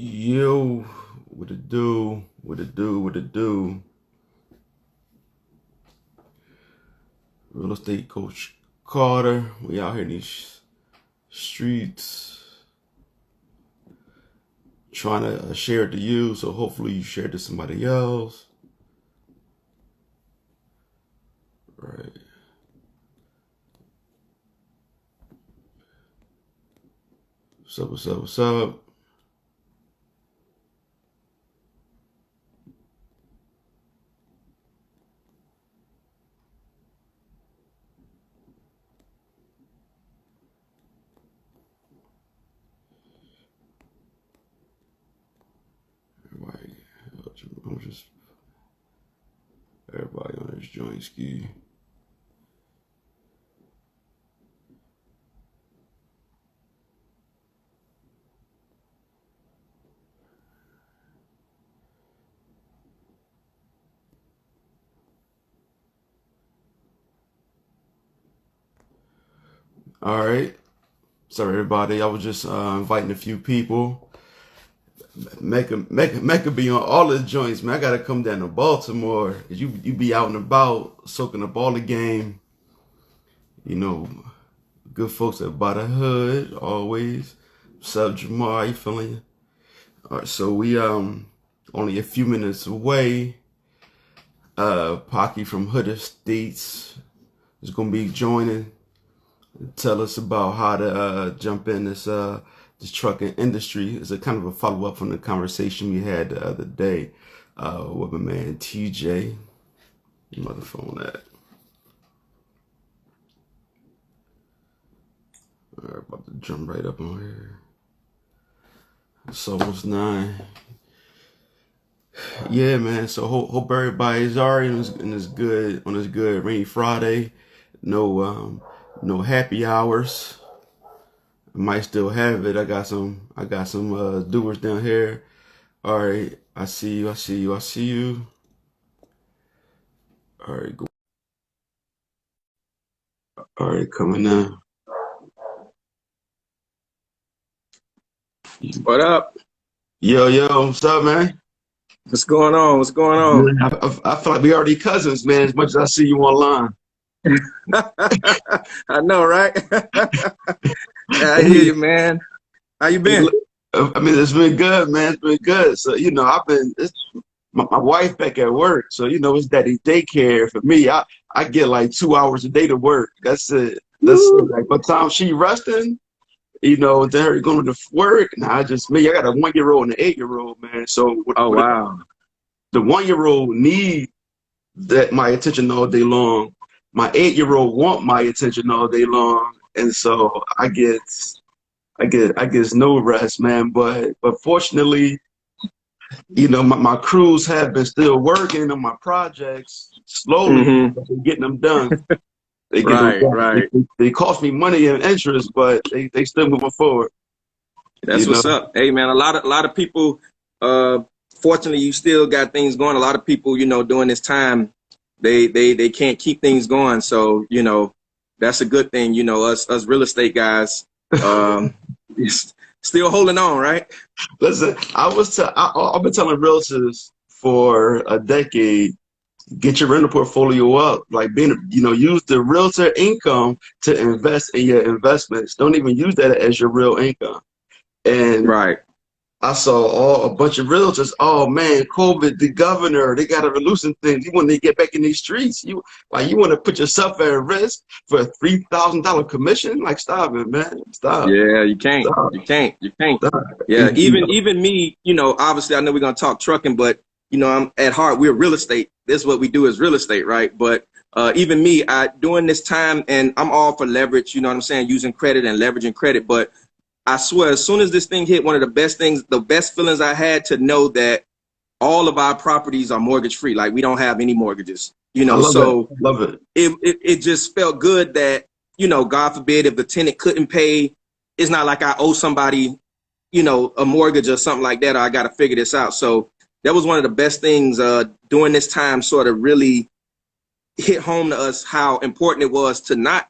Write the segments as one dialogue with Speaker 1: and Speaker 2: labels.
Speaker 1: Yo, what it do? What it do? What it do? Real estate coach Carter. We out here in these streets trying to share it to you. So hopefully you share it to somebody else. Right. What's up? What's up? What's up? Everybody, I'm just everybody on this joint ski. All right. Sorry, everybody. I was just inviting a few people. Mecca be on all the joints, man. I gotta come down to Baltimore. 'Cause you be out and about, soaking up all the game. You know, good folks at by the hood, always. What's up, Jamal? How you feeling? All right, so we only a few minutes away. Paki from Hood Estates is gonna be joining. Tell us about how to jump in this trucking industry. It's a kind of a follow up from the conversation we had the other day with my man TJ. Mother phone at. All right, about to jump right up on here. It's almost 9. Yeah, man. So hope everybody's already in this good rainy Friday. No happy hours. I might still have it. I got some doers down here. All right, I see you. I see you. I see you. All right, go. All right, coming now.
Speaker 2: What up?
Speaker 1: Yo, what's up, man?
Speaker 2: What's going on? What's going on?
Speaker 1: I feel like we already cousins, man. As much as I see you online.
Speaker 2: I know, right? Yeah, I hear you, man. How you been?
Speaker 1: I mean, it's been good, man. It's been good. So it's my wife back at work, so it's daddy daycare for me. I get like 2 hours a day to work. That's it. That's it.
Speaker 2: Woo.
Speaker 1: Like by the time she resting, then her going to work. Now I got a 1-year-old and an 8-year-old, man. So
Speaker 2: Oh,
Speaker 1: what
Speaker 2: wow.
Speaker 1: the 1-year-old need that my attention all day long. My 8-year-old want my attention all day long, and so I get no rest, man. But fortunately, my crews have been still working on my projects slowly,
Speaker 2: Mm-hmm.
Speaker 1: but they're getting them done. They get them
Speaker 2: Right,
Speaker 1: done.
Speaker 2: right.
Speaker 1: They cost me money and interest, but they still moving forward. You
Speaker 2: That's
Speaker 1: know,
Speaker 2: what's up. Hey, man, a lot of people, uh, fortunately, you still got things going. A lot of people, during this time, they can't keep things going. So, that's a good thing. Us real estate guys, um, still holding on, right?
Speaker 1: listen, I've been telling realtors for a decade, get your rental portfolio up. Like use the realtor income to invest in your investments. Don't even use that as your real income. And
Speaker 2: Right.
Speaker 1: I saw a bunch of realtors. Oh man, COVID, the governor, they got to loosen things. You want to get back in these streets. You want to put yourself at risk for a $3,000 commission? Like, stop it, man. Stop.
Speaker 2: Yeah, you can't.
Speaker 1: Stop.
Speaker 2: You can't. You can't.
Speaker 1: Stop.
Speaker 2: Yeah, even me, obviously I know we're gonna talk trucking, but I'm at heart, we're real estate. This is what we do is real estate, right? But even me, I during this time, and I'm all for leverage, you know what I'm saying, using credit and leveraging credit. But I swear, as soon as this thing hit, one of the best things, the best feelings I had to know that all of our properties are mortgage free. Like we don't have any mortgages,
Speaker 1: I love it.
Speaker 2: so
Speaker 1: Love it.
Speaker 2: it just felt good that, God forbid if the tenant couldn't pay, it's not like I owe somebody, a mortgage or something like that, or I got to figure this out. So that was one of the best things during this time, sort of really hit home to us how important it was to not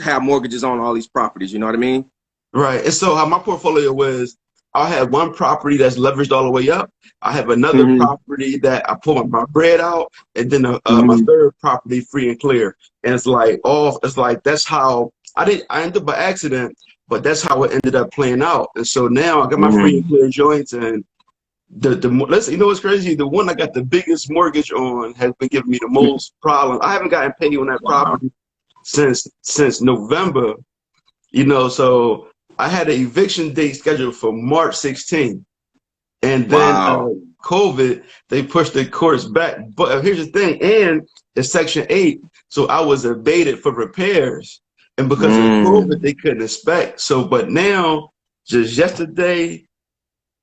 Speaker 2: have mortgages on all these properties. You know what I mean?
Speaker 1: Right. And so how my portfolio was. I'll have one property that's leveraged all the way up. I have another
Speaker 2: Mm-hmm.
Speaker 1: property that I pull my bread out, and then my
Speaker 2: Mm-hmm.
Speaker 1: third property free and clear. And it's like that's how I ended up by accident, but that's how it ended up playing out. And so now I got my free and
Speaker 2: Mm-hmm.
Speaker 1: clear joints, and let's you know what's crazy? The one I got the biggest mortgage on has been giving me the most problems. I haven't gotten paid on that
Speaker 2: Wow.
Speaker 1: property since November. You know, so I had an eviction date scheduled for March 16th. And then
Speaker 2: Wow.
Speaker 1: COVID, they pushed the course back. But here's the thing, and it's Section 8, so I was abated for repairs. And because of COVID,
Speaker 2: Mm.
Speaker 1: they couldn't inspect. So, but now, just yesterday,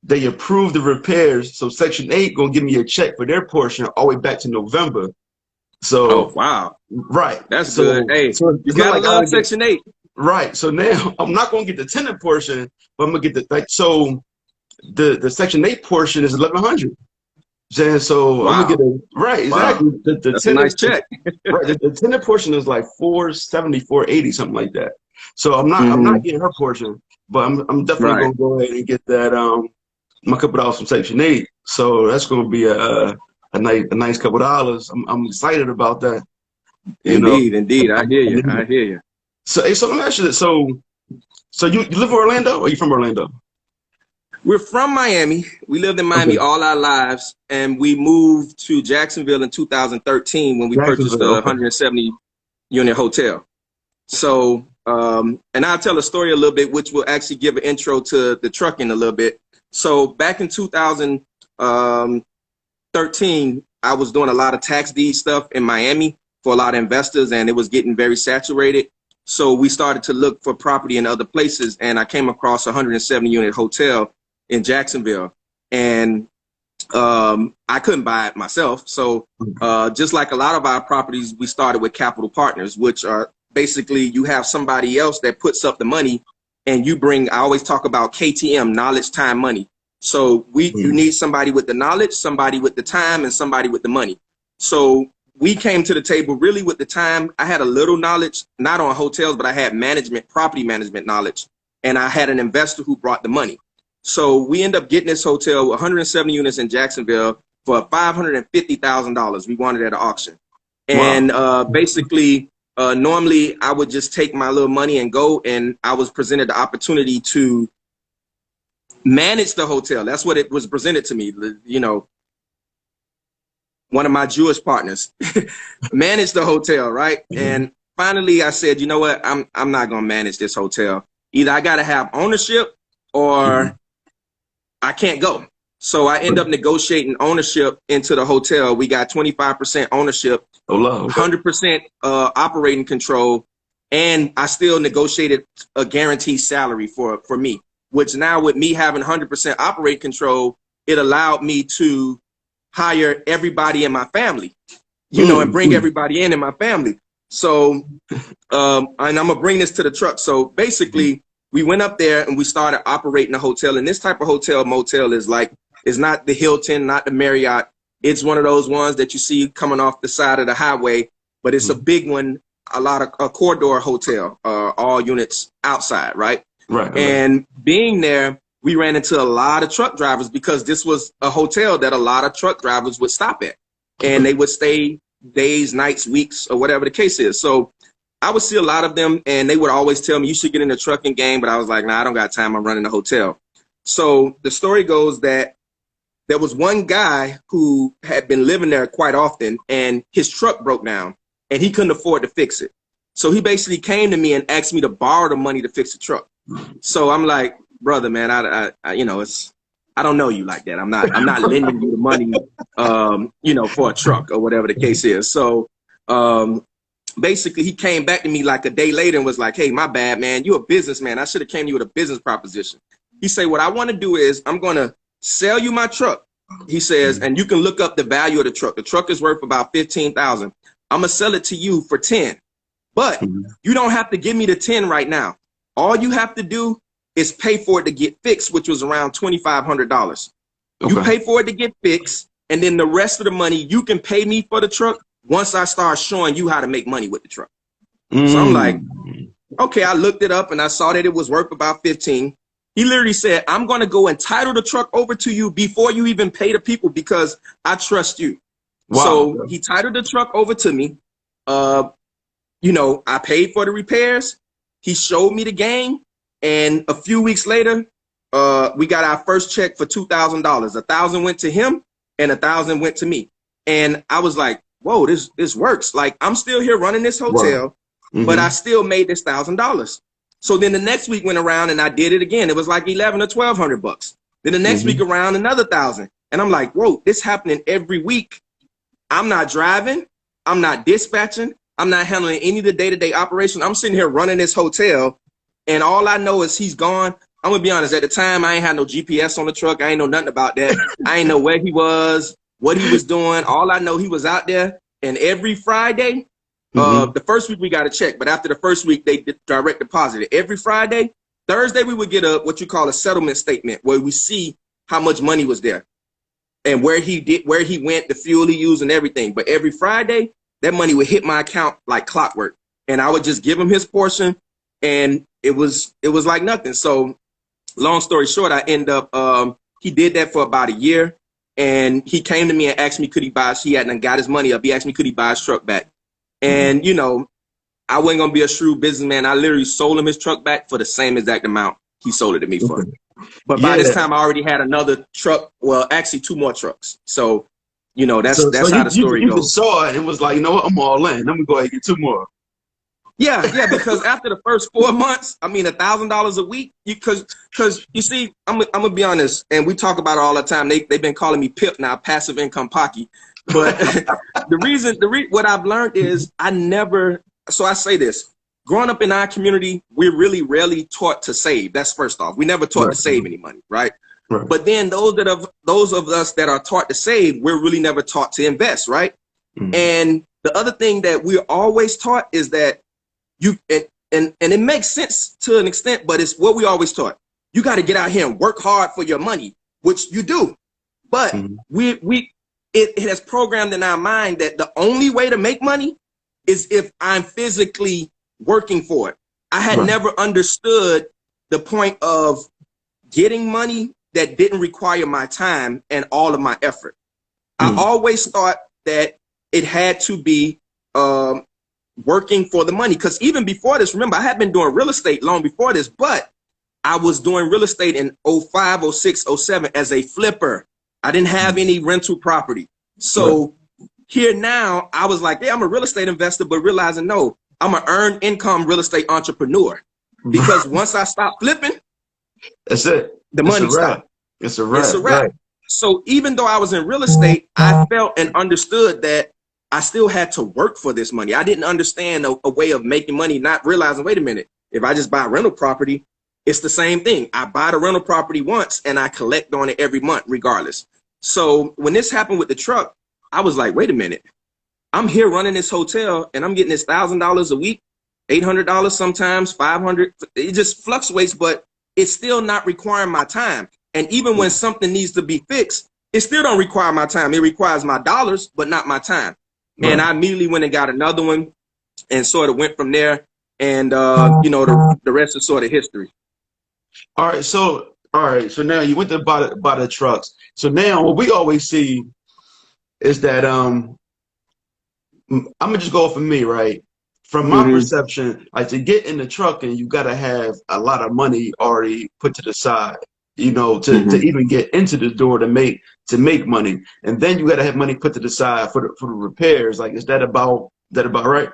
Speaker 1: they approved the repairs. So Section 8 gonna give me a check for their portion all the way back to November.
Speaker 2: Oh,
Speaker 1: So,
Speaker 2: wow.
Speaker 1: right.
Speaker 2: That's good.
Speaker 1: So,
Speaker 2: Hey,
Speaker 1: so
Speaker 2: you
Speaker 1: it's not
Speaker 2: gotta
Speaker 1: like I
Speaker 2: love
Speaker 1: don't get
Speaker 2: Section 8.
Speaker 1: right. So now I'm not gonna get the tenant portion, but I'm gonna get the like so the Section 8 portion is 1100. So I'm gonna get
Speaker 2: Wow.
Speaker 1: a right,
Speaker 2: Wow.
Speaker 1: exactly. The
Speaker 2: That's a nice
Speaker 1: tenant
Speaker 2: check.
Speaker 1: right, the tenant portion is like 470, 480, something like that. So I'm
Speaker 2: Mm-hmm.
Speaker 1: not getting her portion, but I'm definitely
Speaker 2: Right.
Speaker 1: gonna go ahead and get that my couple dollars from Section 8. So that's gonna be a nice couple dollars. I'm excited about that, you know.
Speaker 2: Indeed. Indeed. I hear
Speaker 1: I
Speaker 2: you.
Speaker 1: need
Speaker 2: I
Speaker 1: it.
Speaker 2: hear you.
Speaker 1: So hey, so let me ask you this. So you live in Orlando or are you from Orlando?
Speaker 2: We're from Miami. We lived in Miami
Speaker 1: Okay.
Speaker 2: all our lives, and we moved to Jacksonville in 2013 when we purchased
Speaker 1: Jacksonville,
Speaker 2: a
Speaker 1: okay.
Speaker 2: 170 unit hotel. So, and I'll tell a story a little bit, which will actually give an intro to the trucking a little bit. So back in 2013, I was doing a lot of tax deed stuff in Miami for a lot of investors, and it was getting very saturated. So we started to look for property in other places, and I came across a 170 unit hotel in Jacksonville, and I couldn't buy it myself. So just like a lot of our properties, we started with capital partners, which are basically you have somebody else that puts up the money and you bring, I always talk about KTM, knowledge, time, money. So you
Speaker 1: Mm.
Speaker 2: need somebody with the knowledge, somebody with the time, and somebody with the money. So we came to the table really with the time. I had a little knowledge, not on hotels, but I had management, property management knowledge. And I had an investor who brought the money. So we end up getting this hotel, 170 units in Jacksonville for $550,000. We won it at an auction.
Speaker 1: Wow.
Speaker 2: And basically, normally I would just take my little money and go, and I was presented the opportunity to manage the hotel. That's what it was presented to me. You know, one of my Jewish partners managed the hotel, right? And finally I said, you know what, I'm not gonna manage this hotel. Either I gotta have ownership
Speaker 1: Mhm.
Speaker 2: or I can't go. So I end up negotiating ownership into the hotel. We got 25% ownership,
Speaker 1: Oh, love. Okay.
Speaker 2: 100% operating control, and I still negotiated a guaranteed salary for me, which now with me having 100% operating control, it allowed me to hire everybody in my family, you know, and bring
Speaker 1: Mm.
Speaker 2: everybody in my family. So, and I'm gonna bring this to the truck. So basically, we went up there and we started operating a hotel. And this type of hotel motel is like, it's not the Hilton, not the Marriott. It's one of those ones that you see coming off the side of the highway, but it's a big one, a corridor hotel, all units outside, right?
Speaker 1: Right. Okay.
Speaker 2: And being there, we ran into a lot of truck drivers because this was a hotel that a lot of truck drivers would stop at, and they would stay days, nights, weeks, or whatever the case is. So I would see a lot of them, and they would always tell me, you should get in the trucking game. But I was like, nah, I don't got time. I'm running a hotel. So the story goes that there was one guy who had been living there quite often, and his truck broke down, and he couldn't afford to fix it. So he basically came to me and asked me to borrow the money to fix the truck. So I'm like, brother, man, I you know, I don't know you like that. I'm not lending you the money, you know, for a truck or whatever the case is. So basically he came back to me like a day later and was like, hey, my bad, man. You a businessman. I should have came to you with a business proposition. He said, what I want to do is I'm going to sell you my truck. He says, and you can look up the value of the truck. The truck is worth about 15,000. I'm going to sell it to you for 10. But you don't have to give me the 10 right now. All you have to do is pay for it to get fixed, which was around $2,500.
Speaker 1: Okay.
Speaker 2: You pay for it to get fixed, and then the rest of the money you can pay me for the truck once I start showing you how to make money with the truck. So I'm like, okay, I looked it up and I saw that it was worth about 15. He literally said, I'm going to go and title the truck over to you before you even pay the people because I trust you.
Speaker 1: Wow.
Speaker 2: So he titled the truck over to me. You know, I paid for the repairs. He showed me the game. And a few weeks later, we got our first check for $2,000. $1,000 went to him and $1,000 went to me. And I was like, whoa, this works. Like, I'm still here running this hotel,
Speaker 1: wow.
Speaker 2: but I still made this $1,000. So then the next week went around and I did it again. It was like 11 or $1,200. Then the next week around, another 1,000. And I'm like, whoa, this happening every week. I'm not driving. I'm not dispatching. I'm not handling any of the day-to-day operation. I'm sitting here running this hotel, and all I know is he's gone. I'm going to be honest. At the time, I ain't had no GPS on the truck. I ain't know nothing about that. I ain't know where he was, what he was doing. All I know, he was out there. And every Friday, the first week we got a check, but after the first week, they direct deposited. Every Friday, Thursday, we would get what you call a settlement statement where we see how much money was there and where he went, the fuel he used and everything. But every Friday, that money would hit my account like clockwork. And I would just give him his portion, and it was like nothing. So long story short, I end up, he did that for about a year, and he came to me and asked me, could he buy, he hadn't got his money up. He asked me, could he buy his truck back? And, you know, I wasn't going to be a shrewd businessman. I literally sold him his truck back for the same exact amount he sold it to me for. But by this time, I already had another truck. Well, actually 2 more trucks. So, you know, that's how the story goes.
Speaker 1: You saw it and was like, you know what, I'm all in. Let me go ahead and get 2 more.
Speaker 2: Yeah, because after the first 4 months, I mean, $1,000 a week, because you see, I'm gonna be honest, and we talk about it all the time. They've been calling me PIP now, passive income Paki. But what I've learned is so I say this, growing up in our community, we're really rarely taught to save. That's first off. We never taught to save any money, right? But then those of us that are taught to save, we're really never taught to invest, right? And the other thing that we're always taught is that and it makes sense to an extent, but it's what we always taught. You got to get out here and work hard for your money, which you do. But it has programmed in our mind that the only way to make money is if I'm physically working for it. I had never understood the point of getting money that didn't require my time and all of my effort. I always thought that it had to be working for the money. Because even before this, remember, I had been doing real estate long before this, but I was doing real estate in 05, 06, 07 as a flipper. I didn't have any rental property. So here now, I was like, yeah, I'm a real estate investor, but realizing, no, I'm an earned income real estate entrepreneur. Because once I stop flipping,
Speaker 1: that's it.
Speaker 2: The money stopped.
Speaker 1: It's a wrap.
Speaker 2: It's a wrap. Right. So even though I was in real estate, I felt and understood that I still had to work for this money. I didn't understand a way of making money, not realizing, wait a minute, if I just buy rental property, it's the same thing. I buy the rental property once and I collect on it every month regardless. So when this happened with the truck, I was like, wait a minute, I'm here running this hotel and I'm getting this $1,000 a week, $800 sometimes, $500. It just fluctuates, but it's still not requiring my time. And even when something needs to be fixed, it still don't require my time. It requires my dollars, but not my time. And I immediately went and got another one and sort of went from there. And, you know, the rest is sort of history.
Speaker 1: All right. So now you went to buy the trucks. So now what we always see is that, I'm going to just go off of me, right? From my perception, like to get in the trucking, you got to have a lot of money already put to the side, you know, to even get into the door to make money. And then you got to have money put to the side for the repairs. Like, is that about right?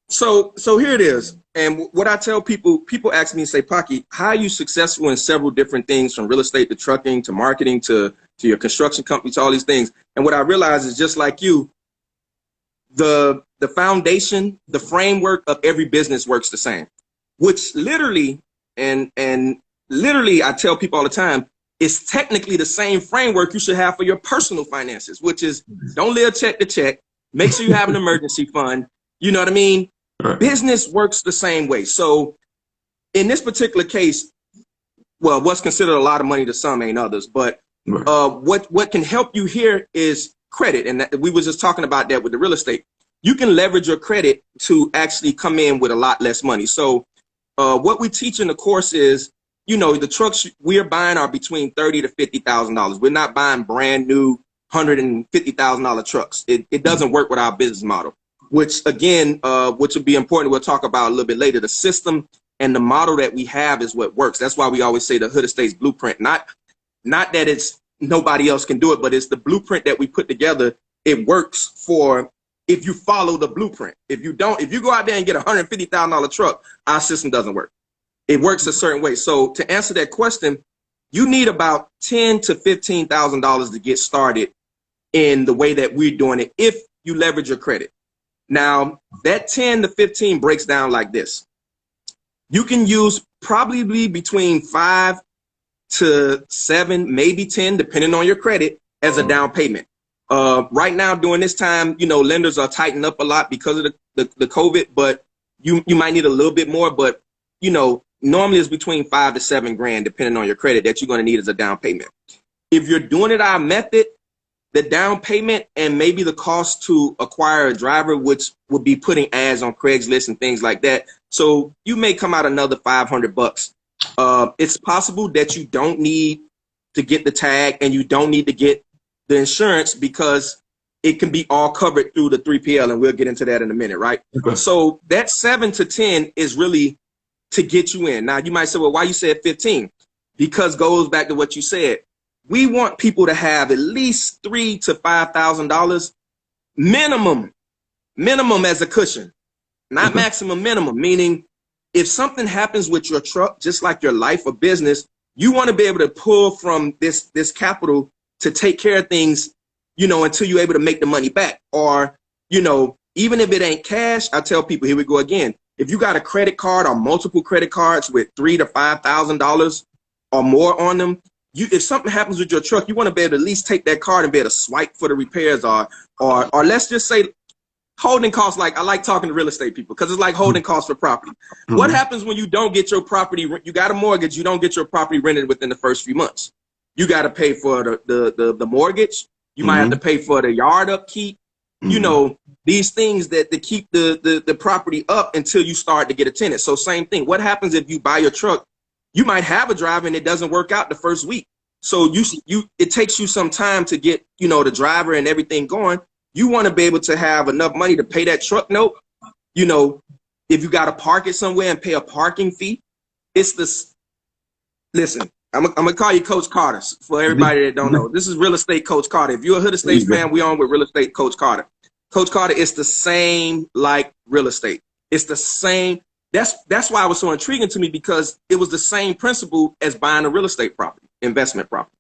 Speaker 2: So here it is. And what I tell people ask me and say, Paki, how are you successful in several different things, from real estate to trucking to marketing to your construction company, to all these things? And what I realize is, just like you, the foundation, the framework of every business works the same, which literally, and literally I tell people all the time, it's technically the same framework you should have for your personal finances, which is don't live check to check, make sure you have an emergency fund. You know what I mean? Right. Business works the same way. So in this particular case, well, what's considered a lot of money to some ain't others, but what can help you here is credit. And we were just talking about that with the real estate. You can leverage your credit to actually come in with a lot less money. So what we teach in the course is, you know, the trucks we're buying are between $30,000 to $50,000. We're not buying brand new $150,000 trucks. It doesn't work with our business model, which again, which will be important. We'll talk about a little bit later. The system and the model that we have is what works. That's why we always say the Hood Estates blueprint, not that it's nobody else can do it, but it's the blueprint that we put together. It works for if you follow the blueprint. If you don't, if you go out there and get a $150,000 truck, our system doesn't work. It works a certain way. So to answer that question, you need about $10,000 to $15,000 to get started in the way that we're doing it if you leverage your credit. Now, that 10 to 15 breaks down like this. You can use probably between 5 to 7, maybe 10, depending on your credit, as a down payment. Right now, during this time, you know, lenders are tightening up a lot because of the COVID, but you might need a little bit more. But, you know, normally it's between 5 to 7 grand, depending on your credit, that you're going to need as a down payment. If you're doing it our method, the down payment and maybe the cost to acquire a driver, which would be putting ads on Craigslist and things like that. So you may come out another $500. It's possible that you don't need to get the tag and you don't need to get the insurance because it can be all covered through the 3PL, and we'll get into that in a minute, right? Okay. So that 7 to 10 is really to get you in. Now you might say, well, why you said 15? Because goes back to what you said. We want people to have at least $3,000 to $5,000 minimum as a cushion, not maximum, minimum. Meaning, if something happens with your truck, just like your life or business, you want to be able to pull from this capital to take care of things, you know, until you're able to make the money back. Or, you know, even if it ain't cash, I tell people, here we go again. If you got a credit card or multiple credit cards with $3,000 to $5,000 or more on them, if something happens with your truck, you want to be able to at least take that card and be able to swipe for the repairs, or let's just say holding costs. Like, I like talking to real estate people because it's like holding costs for property. What happens when you don't get your property? You got a mortgage, you don't get your property rented within the first few months. You got to pay for the mortgage. You might have to pay for the yard upkeep. You know, these things that to keep the property up until you start to get a tenant. So same thing. What happens if you buy your truck? You might have a driver and it doesn't work out the first week. So it takes you some time to get, you know, the driver and everything going. You want to be able to have enough money to pay that truck note. You know, if you got to park it somewhere and pay a parking fee, it's this. Listen, I'm gonna call you Coach Carter for everybody that don't know. This is Real Estate Coach Carter. If you're a Hood Estates fan, we on with Real Estate Coach Carter. Coach Carter, it's the same like real estate. It's the same. That's why it was so intriguing to me, because it was the same principle as buying a real estate property, investment property.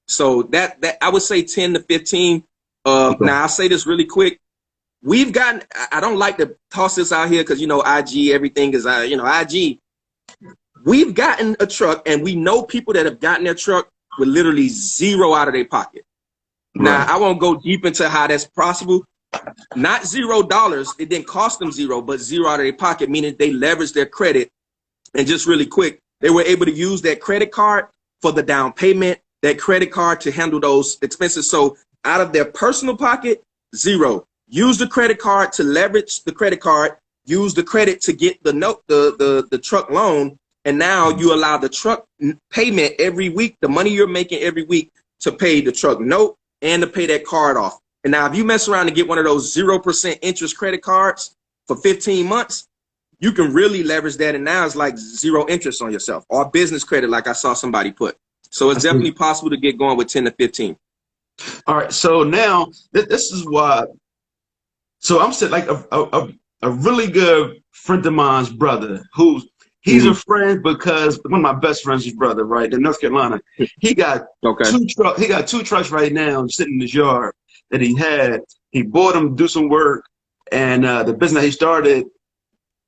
Speaker 2: So that I would say 10 to 15. Now I'll say this really quick. We've gotten, I don't like to toss this out here because, you know, IG, everything is, you know, IG. We've gotten a truck, and we know people that have gotten their truck with literally zero out of their pocket. Right. Now, I won't go deep into how that's possible. Not $0. It didn't cost them zero, but zero out of their pocket, meaning they leveraged their credit. And just really quick, they were able to use that credit card for the down payment, that credit card to handle those expenses. So out of their personal pocket, zero. Use the credit card to leverage the credit card. Use the credit to get the note, the truck loan. And now you allow the truck payment every week, the money you're making every week, to pay the truck note and to pay that card off. And now if you mess around and get one of those 0% interest credit cards for 15 months, you can really leverage that. And now it's like zero interest on yourself, or business credit, like I saw somebody put. So it's definitely possible to get going with 10 to 15.
Speaker 1: All right. So now this is why. So I'm saying, like a really good friend of mine's brother, he's a friend because one of my best friends' brother, right, in North Carolina. He got two trucks right now sitting in his yard that he had. He bought them to do some work, and the business he started,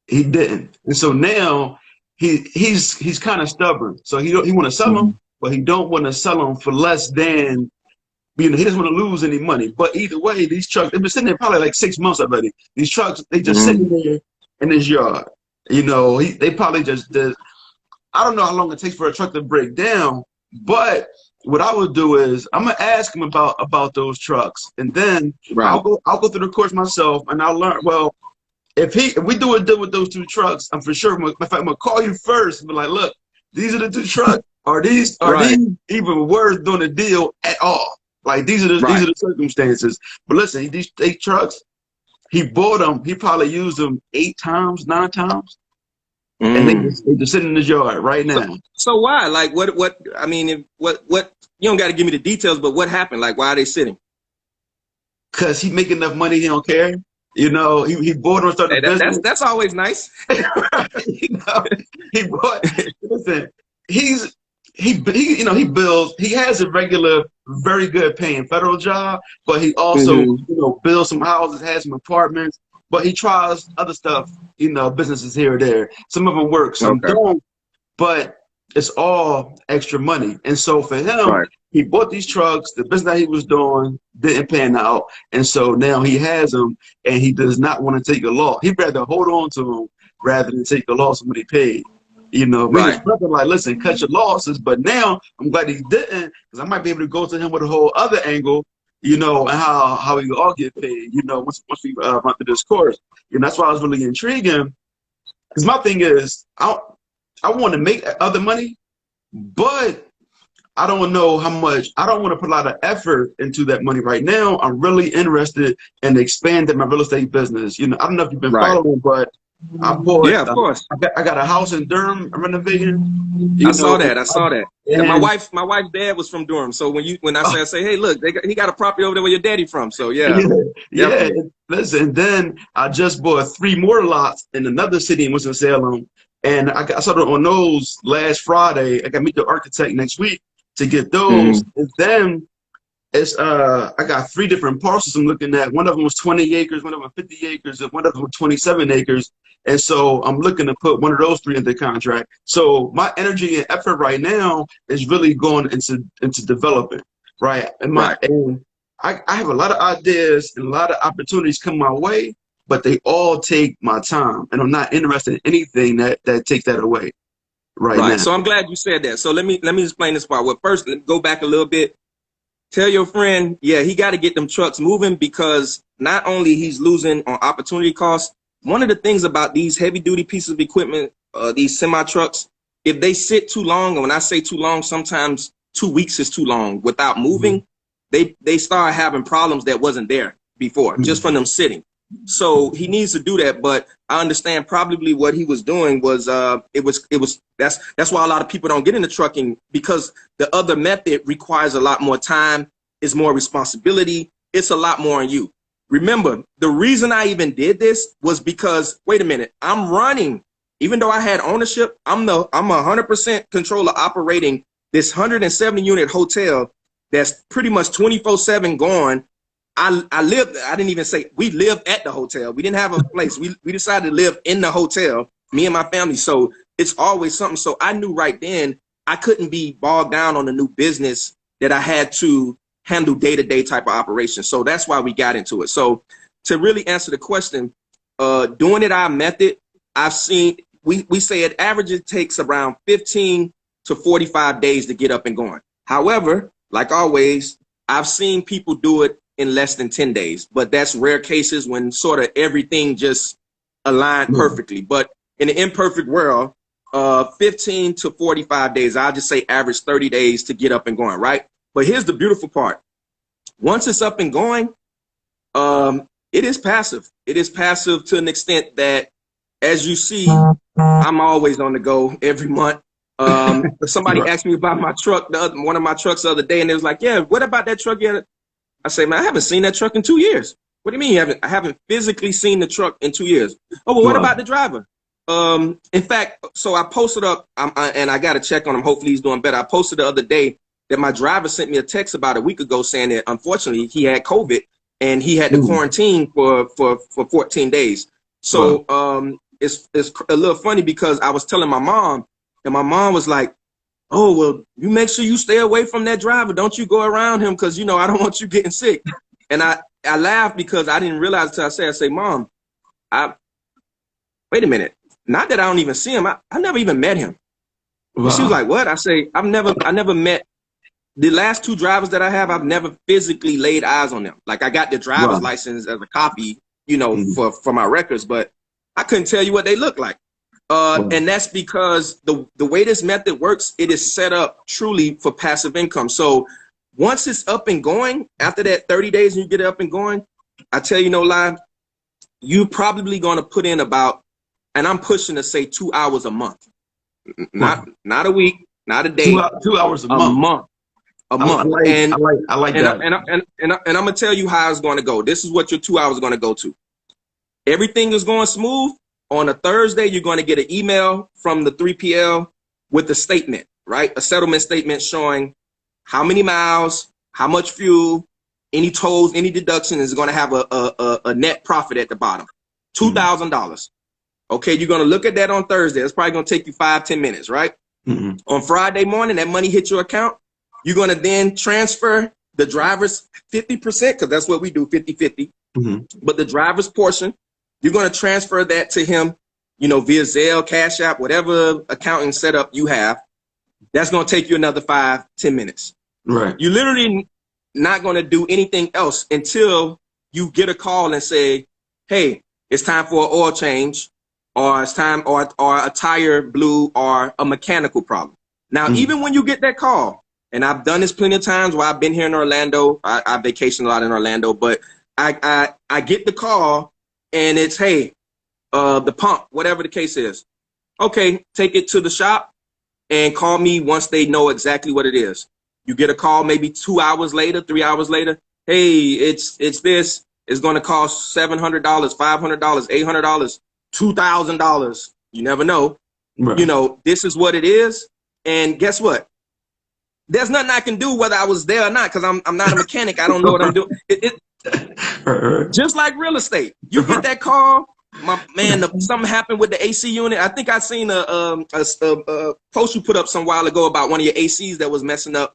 Speaker 1: he didn't. And so now he's kind of stubborn. So he want to sell them, but he don't want to sell them for less than, you know, he doesn't want to lose any money. But either way, these trucks, they've been sitting there probably like 6 months already. These trucks, they just sitting there in his yard. You know, they probably just I don't know how long it takes for a truck to break down, but what I would do is I'm gonna ask him about those trucks, and then I'll go through the course myself, and I'll learn. Well, if we do a deal with those two trucks, I'm for sure. In fact, I'm gonna call you first and be like, look, these are the two trucks. Are these
Speaker 2: Right.
Speaker 1: even worth doing a deal at all? Like these are
Speaker 2: Right.
Speaker 1: the circumstances. But listen, these trucks, he bought them. He probably used them 8 times, 9 times, and
Speaker 2: Mm.
Speaker 1: they just sitting in his yard right
Speaker 2: So,
Speaker 1: now.
Speaker 2: so why? Like, what, I mean, what, you don't got to give me the details, but what happened? Like, why are they sitting?
Speaker 1: Cause he make enough money, he don't care. You know, he bought them, started
Speaker 2: Hey,
Speaker 1: a business.
Speaker 2: that's always nice.
Speaker 1: You know, he bought. Listen, he's he you know he builds. He has a regular, very good paying federal job, but he also
Speaker 2: Hmm.
Speaker 1: builds some houses, has some apartments. But he tries other stuff, businesses here or there. Some of them work, some
Speaker 2: Okay.
Speaker 1: don't. But it's all extra money. And so for him,
Speaker 2: Right.
Speaker 1: he bought these trucks. The business that he was doing didn't pan out, and so now he has them, and he does not want to take a loss. He'd rather hold on to them rather than take the loss of what he paid. We was
Speaker 2: Right.
Speaker 1: prepping like, listen, cut your losses. But now I'm glad he didn't, because I might be able to go to him with a whole other angle, and how we all get paid. Once we run through this course. That's why I was really intriguing. Because my thing is, I want to make other money, but I don't know how much. I don't want to put a lot of effort into that money right now. I'm really interested in expanding my real estate business. I don't know if you've been
Speaker 2: Right.
Speaker 1: following, but I bought.
Speaker 2: Yeah, of course.
Speaker 1: I got a house in Durham. I'm renovating.
Speaker 2: I saw that. I saw that. Cause
Speaker 1: And
Speaker 2: my wife's dad was from Durham. So when I say, hey, look, he got a property over there where your daddy from. So yeah,
Speaker 1: yeah, yeah.
Speaker 2: definitely.
Speaker 1: Listen, then I just bought 3 more lots in another city in Winston-Salem, and I started on those last Friday. I got to meet the architect next week to get those,
Speaker 2: Hmm.
Speaker 1: and then I got 3 different parcels I'm looking at. One of them was 20 acres, one of them 50 acres, and one of them was 27 acres. And so I'm looking to put one of those 3 into contract. So my energy and effort right now is really going into developing, right?
Speaker 2: Right.
Speaker 1: And I have a lot of ideas and a lot of opportunities come my way, but they all take my time, and I'm not interested in anything that takes that away right
Speaker 2: Right.
Speaker 1: now.
Speaker 2: So I'm glad you said that. So let me explain this part. Well, first, go back a little bit. Tell your friend, yeah, he got to get them trucks moving, because not only he's losing on opportunity costs. One of the things about these heavy duty pieces of equipment, these semi trucks, if they sit too long, and when I say too long, sometimes 2 weeks is too long without moving, they start having problems that wasn't there before just from them sitting. So he needs to do that, but I understand probably what he was doing was that's why a lot of people don't get into trucking, because the other method requires a lot more time, is more responsibility, it's a lot more on you. Remember, the reason I even did this was because, wait a minute, I'm running, even though I had ownership, I'm 100% controller operating this 170 unit hotel that's pretty much 24/7 going. I didn't even say we lived at the hotel. We didn't have a place. We decided to live in the hotel, me and my family. So it's always something. So I knew right then I couldn't be bogged down on a new business that I had to handle day-to-day type of operations. So that's why we got into it. So to really answer the question, doing it our method, I've seen, we say it averages takes around 15 to 45 days to get up and going. However, like always, I've seen people do it in less than 10 days, but that's rare cases when sort of everything just aligned perfectly. But in an imperfect world, 15 to 45 days, I'll just say average 30 days to get up and going, right? But here's the beautiful part. Once it's up and going, it is passive. It is passive to an extent that, as you see, I'm always on the go every month. Somebody
Speaker 1: Right.
Speaker 2: asked me about my truck, one of my trucks the other day, and they was like, yeah, what about that truck? I say, man, I haven't seen that truck in 2 years. What do you mean you haven't? I haven't physically seen the truck in 2 years. Oh, well, what
Speaker 1: Wow.
Speaker 2: about the driver? In fact, so I posted up, and I got to check on him. Hopefully he's doing better. I posted the other day that my driver sent me a text about a week ago saying that unfortunately he had COVID and he had to quarantine for 14 days.
Speaker 1: Wow.
Speaker 2: So it's a little funny because I was telling my mom, and my mom was like, oh, well, you make sure you stay away from that driver. Don't you go around him, because, I don't want you getting sick. And I laughed because I didn't realize until I say, Mom, wait a minute. Not that I don't even see him. I never even met him. And she was
Speaker 1: Wow.
Speaker 2: like, what? I say, I never met the last 2 drivers that I have. I've never physically laid eyes on them. Like, I got the driver's
Speaker 1: Wow.
Speaker 2: license as a copy, for my records, but I couldn't tell you what they look like. And that's because the way this method works, it is set up truly for passive income. So once it's up and going, after that 30 days and you get it up and going, I tell you no lie, you probably going to put in about, and I'm pushing to say 2 hours a month, not a week, not a day,
Speaker 1: 2 hours a month.
Speaker 2: A month.
Speaker 1: I like that.
Speaker 2: And I'm gonna tell you how it's going to go. This is what your 2 hours are going to go to. Everything is going smooth. On a Thursday, you're going to get an email from the 3PL with a statement, right? A settlement statement showing how many miles, how much fuel, any tolls, any deduction is going to have a net profit at the bottom, $2,000. Okay, you're going to look at that on Thursday. It's probably going to take you 5-10 minutes, right? On Friday morning, that money hits your account. You're going to then transfer the driver's 50%, because that's what we do, 50-50. But the driver's portion, you're going to transfer that to him, via Zelle, Cash App, whatever accounting setup you have. That's going to take you another 5-10 minutes.
Speaker 1: Right.
Speaker 2: You're literally not going to do anything else until you get a call and say, hey, it's time for an oil change, or it's time, or a tire blew, or a mechanical problem. Now, even when you get that call, and I've done this plenty of times while I've been here in Orlando, I vacation a lot in Orlando, but I get the call and it's, hey, the pump, whatever the case is. Okay, take it to the shop and call me once they know exactly what it is. You get a call maybe 2 hours later, 3 hours later. Hey, it's this. It's going to cost $700, $500, $800, $2,000. You never know. Right. This is what it is. And guess what? There's nothing I can do whether I was there or not, because I'm not a mechanic. I don't know what I'm doing. Just like real estate. You get that call, my man, something happened with the AC unit. I think I seen a post you put up some while ago about one of your ACs that was messing up.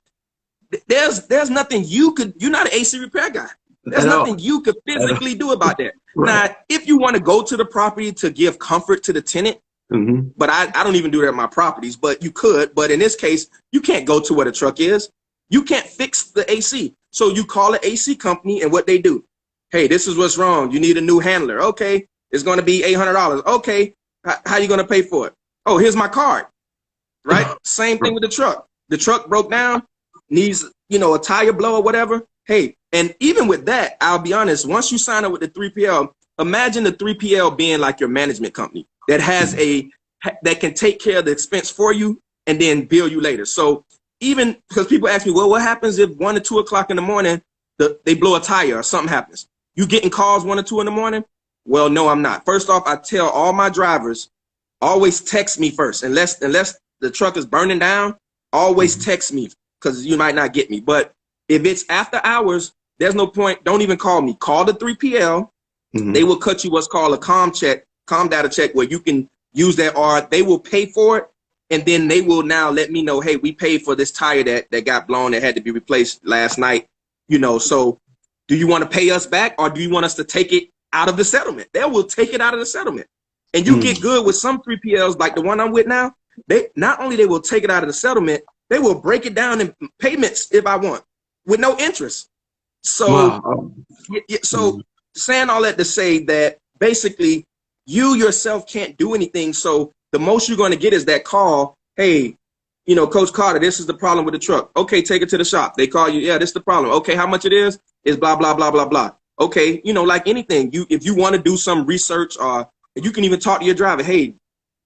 Speaker 2: There's nothing you're not an AC repair guy. There's nothing you could physically do about that. Right. Now, if you want to go to the property to give comfort to the tenant, but I don't even do that at my properties, but you could. But in this case, you can't go to where the truck is. You can't fix the AC. So you call an AC company, and what they do, hey, this is what's wrong. You need a new handler. Okay, it's going to be $800. Okay, how you going to pay for it? Oh, here's my card. Right? Same thing with the truck. The truck broke down, needs, a tire blow or whatever. Hey, and even with that, I'll be honest, once you sign up with the 3PL, imagine the 3PL being like your management company that has that can take care of the expense for you and then bill you later. So even because people ask me, well, what happens if 1 or 2 o'clock in the morning, they blow a tire or something happens? You getting calls 1 or 2 in the morning? Well, no, I'm not. First off, I tell all my drivers, always text me first. Unless the truck is burning down, always text me, because you might not get me. But if it's after hours, there's no point. Don't even call me. Call the 3PL. They will cut you what's called a com data check, where you can use that, or they will pay for it. And then they will now let me know, hey, we paid for this tire that got blown, that had to be replaced last night. So do you want to pay us back, or do you want us to take it out of the settlement? They will take it out of the settlement. And you get good with some 3PLs, like the one I'm with now. They not only they will take it out of the settlement, they will break it down in payments if I want, with no interest. So, so saying all that to say that basically you yourself can't do anything. So the most you're going to get is that call. Hey, Coach Carter, this is the problem with the truck. Okay, take it to the shop. They call you. Yeah, this is the problem. Okay, how much it is blah, blah, blah, blah, blah. Okay, like anything, if you want to do some research, you can even talk to your driver. Hey,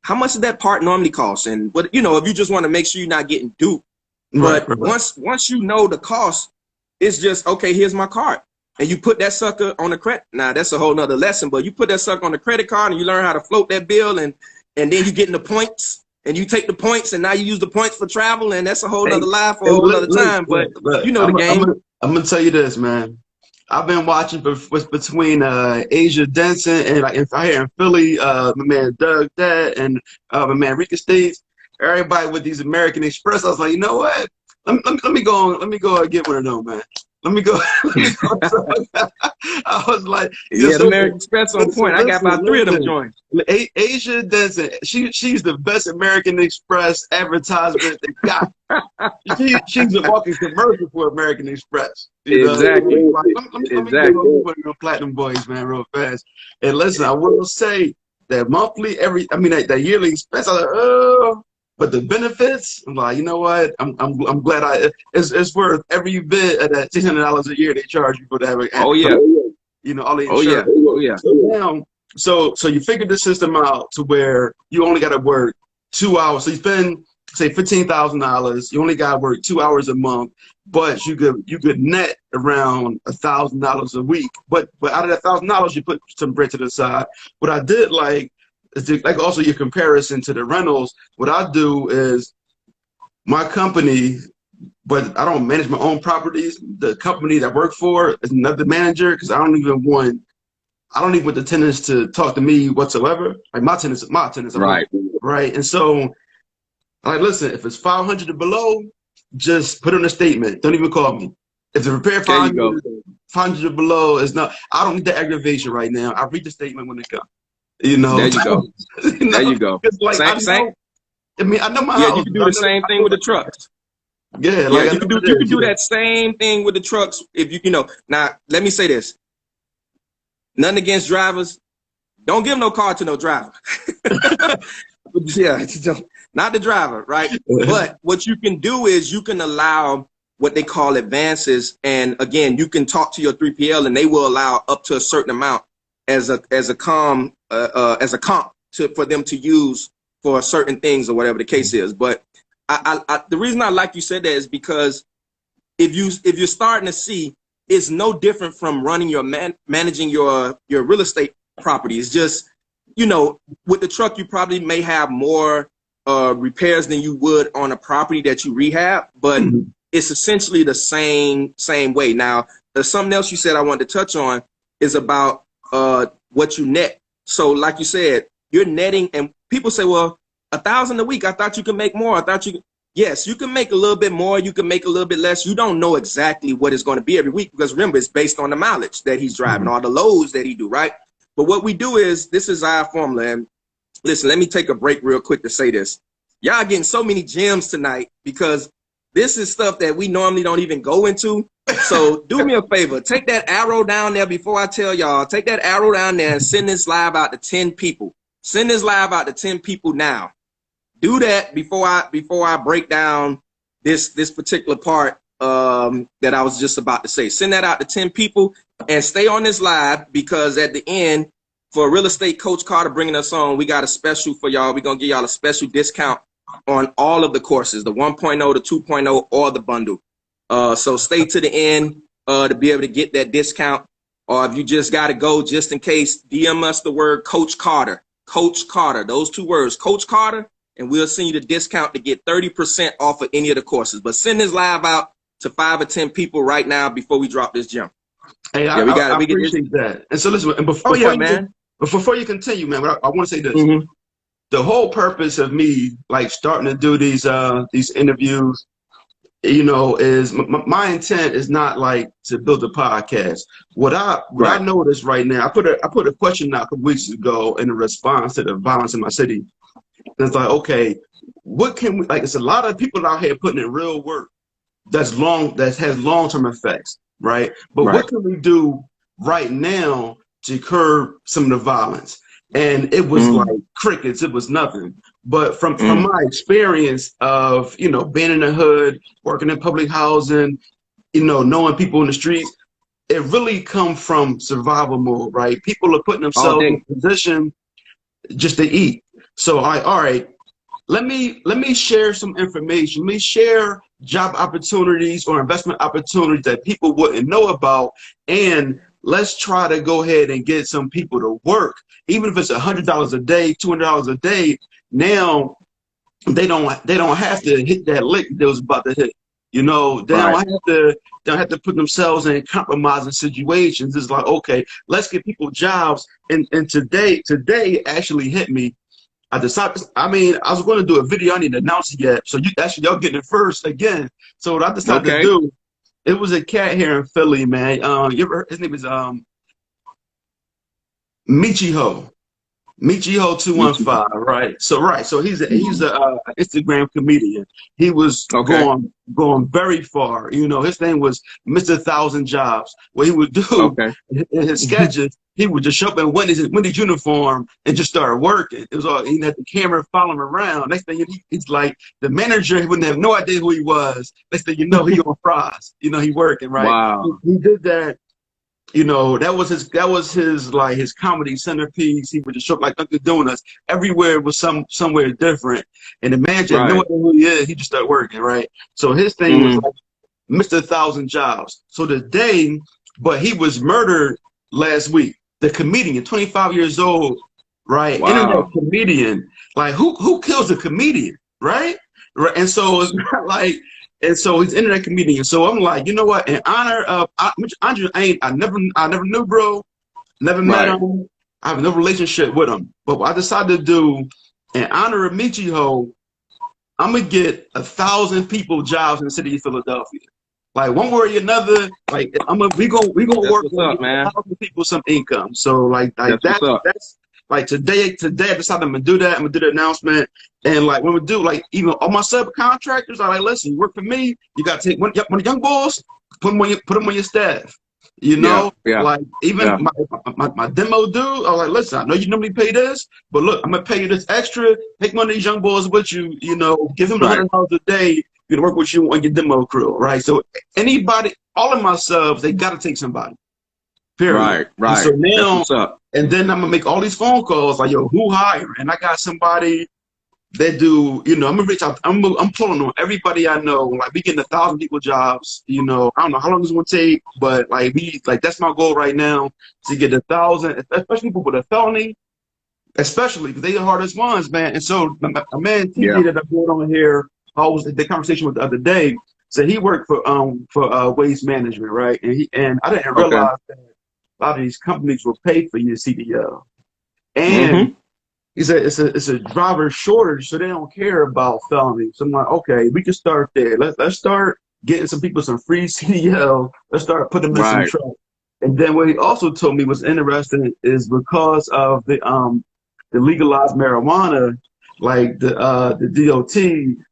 Speaker 2: how much does that part normally cost? And what, if you just want to make sure you're not getting duped. But once you know the cost, it's just, okay, here's my card. And you put that sucker on the credit. Now, that's a whole nother lesson, but you put that sucker on the credit card and you learn how to float that bill, and then you get in the points, and you take the points, and now you use the points for travel, and that's a whole nother life for a whole other time. But you know the game.
Speaker 1: I'm going to tell you this, man. I've been watching between Asia Denson and if I hear in Philly, my man Doug Dad and my man Rika States, everybody with these American Express. I was like, you know what? Let me go and get one of them, man. Let me go. I was like,
Speaker 2: yeah, the American Express on point. I got about 3 of them joints.
Speaker 1: Asia Denson, she's the best American Express advertisement they got. She's a walking commercial for American Express.
Speaker 2: Exactly.
Speaker 1: Let me go one of the Platinum Boys, man, real fast. And listen, I will say, that monthly, that yearly expense, I was like, oh, but the benefits, I'm like, you know what? I'm glad it's worth every bit of that $600 a year they charge you for to have it.
Speaker 2: Oh yeah.
Speaker 1: You know, all the
Speaker 2: Oh yeah.
Speaker 1: insurance.
Speaker 2: Oh yeah.
Speaker 1: So now, so you figured the system out to where you only got to work 2 hours. So you spend say $15,000. You only got to work 2 hours a month, but you could net around $1,000 a week. But out of that $1,000, you put some bread to the side. What I did like also your comparison to the rentals. What I do is my company, but I don't manage my own properties. The company that I work for is another manager because I don't even want the tenants to talk to me whatsoever. Like my tenants.
Speaker 2: Right.
Speaker 1: Right. And so, like, listen, if it's 500 or below, just put in a statement. Don't even call me. If the repair 500 or below is not, I don't need the aggravation right now. I read the statement when it comes. You know.
Speaker 2: There you go. There you go.
Speaker 1: Like,
Speaker 2: Same.
Speaker 1: I know my
Speaker 2: Yeah,
Speaker 1: house.
Speaker 2: you can do the same thing with the trucks.
Speaker 1: Yeah,
Speaker 2: like you can do that same thing with the trucks. If you know, now let me say this. Nothing against drivers. Don't give no car to no driver. Yeah, not the driver, right? But what you can do is you can allow what they call advances, and again, you can talk to your 3PL, and they will allow up to a certain amount as a comp for them to use for certain things or whatever the case is. But the reason I like you said that is because if you're starting to see, it's no different from running your managing your real estate property. It's just, you know, with the truck, you probably may have more repairs than you would on a property that you rehab, but it's essentially the same way. Now, there's something else you said I wanted to touch on is about what you net. So like you said, you're netting, and people say, well, $1,000 a week. I thought you could make more. Yes, you can make a little bit more. You can make a little bit less. You don't know exactly what it's going to be every week because remember, it's based on the mileage that he's driving or the loads that he do, right? But what we do is, this is our formula. And listen, let me take a break real quick to say this. Y'all getting so many gems tonight because this is stuff that we normally don't even go into. So do me a favor, take that arrow down there before I tell y'all. Take that arrow down there and send this live out to 10 people. Send this live out to 10 people now. Do that before I break down this particular part that I was just about to say. Send that out to 10 people and stay on this live because at the end, for Real Estate Coach Carter bringing us on, we got a special for y'all. We're going to give y'all a special discount on all of the courses, the 1.0, the 2.0, or the bundle. So stay to the end to be able to get that discount. Or if you just got to go just in case, DM us the word Coach Carter. Coach Carter, those two words, Coach Carter, and we'll send you the discount to get 30% off of any of the courses. But send this live out to 5 or 10 people right now before we drop this gem.
Speaker 1: Hey, yeah, I appreciate that. And so listen, and before you continue, man, I want to say this. The whole purpose of me like starting to do these interviews, you know, is my intent is not like to build a podcast. What I noticed right now, I put a question out a couple weeks ago in response to the violence in my city. And it's like, okay, what can we, like, it's a lot of people out here putting in real work that has long-term effects, right? But what can we do right now to curb some of the violence? And it was like crickets, it was nothing. But from my experience of, you know, being in the hood, working in public housing, you know, knowing people in the streets, it really come from survival mode, right? People are putting themselves in a position just to eat. So all right, let me share some information. Let me share job opportunities or investment opportunities that people wouldn't know about, and let's try to go ahead and get some people to work, even if it's $100 a day, $200 a day. Now they don't have to hit that lick they was about to hit. You know, they don't have to put themselves in compromising situations. It's like, okay, let's get people jobs. And today actually hit me. I decided, I was going to do a video. I didn't announce it yet. So y'all getting it first again. So what I decided to do, it was a cat here in Philly, man. His name is Michiho. Michiho
Speaker 2: Michi.
Speaker 1: 215, right? So he's a Instagram comedian. He was
Speaker 2: Okay.
Speaker 1: going very far. You know, his name was Mr. Thousand Jobs. What he would do
Speaker 2: Okay.
Speaker 1: in his sketches, he would just show up in Wendy's uniform and just start working. It was all he had the camera follow him around. Next thing he's like the manager. He wouldn't have no idea who he was. Next thing you know, he on fries. You know, he working right.
Speaker 2: Wow.
Speaker 1: He did that. You know, that was his like his comedy centerpiece. He would just show up like Dunkin' Donuts. Everywhere was somewhere different. And the manager had no
Speaker 2: Right.
Speaker 1: idea who he is, he just started working, right? So his thing was
Speaker 2: Mm-hmm.
Speaker 1: like Mr. Thousand Jobs. So the day, but he was murdered last week. The comedian, 25 years old, right? Internet
Speaker 2: Wow.
Speaker 1: comedian. Like who kills a comedian, right? Right. And so it's not like and so he's internet comedian. So I'm like, you know what? In honor of Andre, I never knew, bro. Never met
Speaker 2: Right.
Speaker 1: him. I have no relationship with him. But what I decided to do, in honor of Michiho, I'm gonna get 1,000 people jobs in the city of Philadelphia. Like one way or another, like we gonna
Speaker 2: That's
Speaker 1: work
Speaker 2: what's
Speaker 1: on
Speaker 2: up,
Speaker 1: getting
Speaker 2: man.
Speaker 1: 1,000 people some income. So like
Speaker 2: That's what's up.
Speaker 1: that's like today I decided I'm gonna do that. I'm gonna do the announcement, and like what we do, like even all my subcontractors are like, listen, you work for me, you gotta take one of the young boys, put them on your staff. You
Speaker 2: Yeah.
Speaker 1: know,
Speaker 2: Yeah.
Speaker 1: like even
Speaker 2: Yeah.
Speaker 1: my demo dude, I was like, listen, I know you normally pay this, but look, I'm gonna pay you this extra. Take one of these young boys with you. You know, give him the
Speaker 2: Right.
Speaker 1: $100 a day. You to work with you on your demo crew, right? So anybody, all of my subs, they gotta take somebody. Period.
Speaker 2: Right.
Speaker 1: And so
Speaker 2: Right. That's
Speaker 1: now,
Speaker 2: what's up.
Speaker 1: and then I'm gonna make all these phone calls like, yo, who hiring? And I got somebody that do, I'm gonna reach out. I'm pulling on everybody I know. Like we getting 1,000 people jobs. I don't know how long it's gonna take, but like that's my goal right now to get 1,000, especially people with a felony, especially because they the hardest ones, man. And so a man
Speaker 2: Yeah.
Speaker 1: TJ that I brought on here, I was the conversation with the other day. So he worked for waste management, right? And I didn't
Speaker 2: Okay.
Speaker 1: realize that a lot of these companies will pay for your CDL. And
Speaker 2: Mm-hmm.
Speaker 1: he said it's a driver shortage, so they don't care about felony. So I'm like, okay, we can start there. Let's start getting some people some free CDL. Let's start putting them in some
Speaker 2: Right.
Speaker 1: truck. And then what he also told me was interesting is because of the legalized marijuana, like the DOT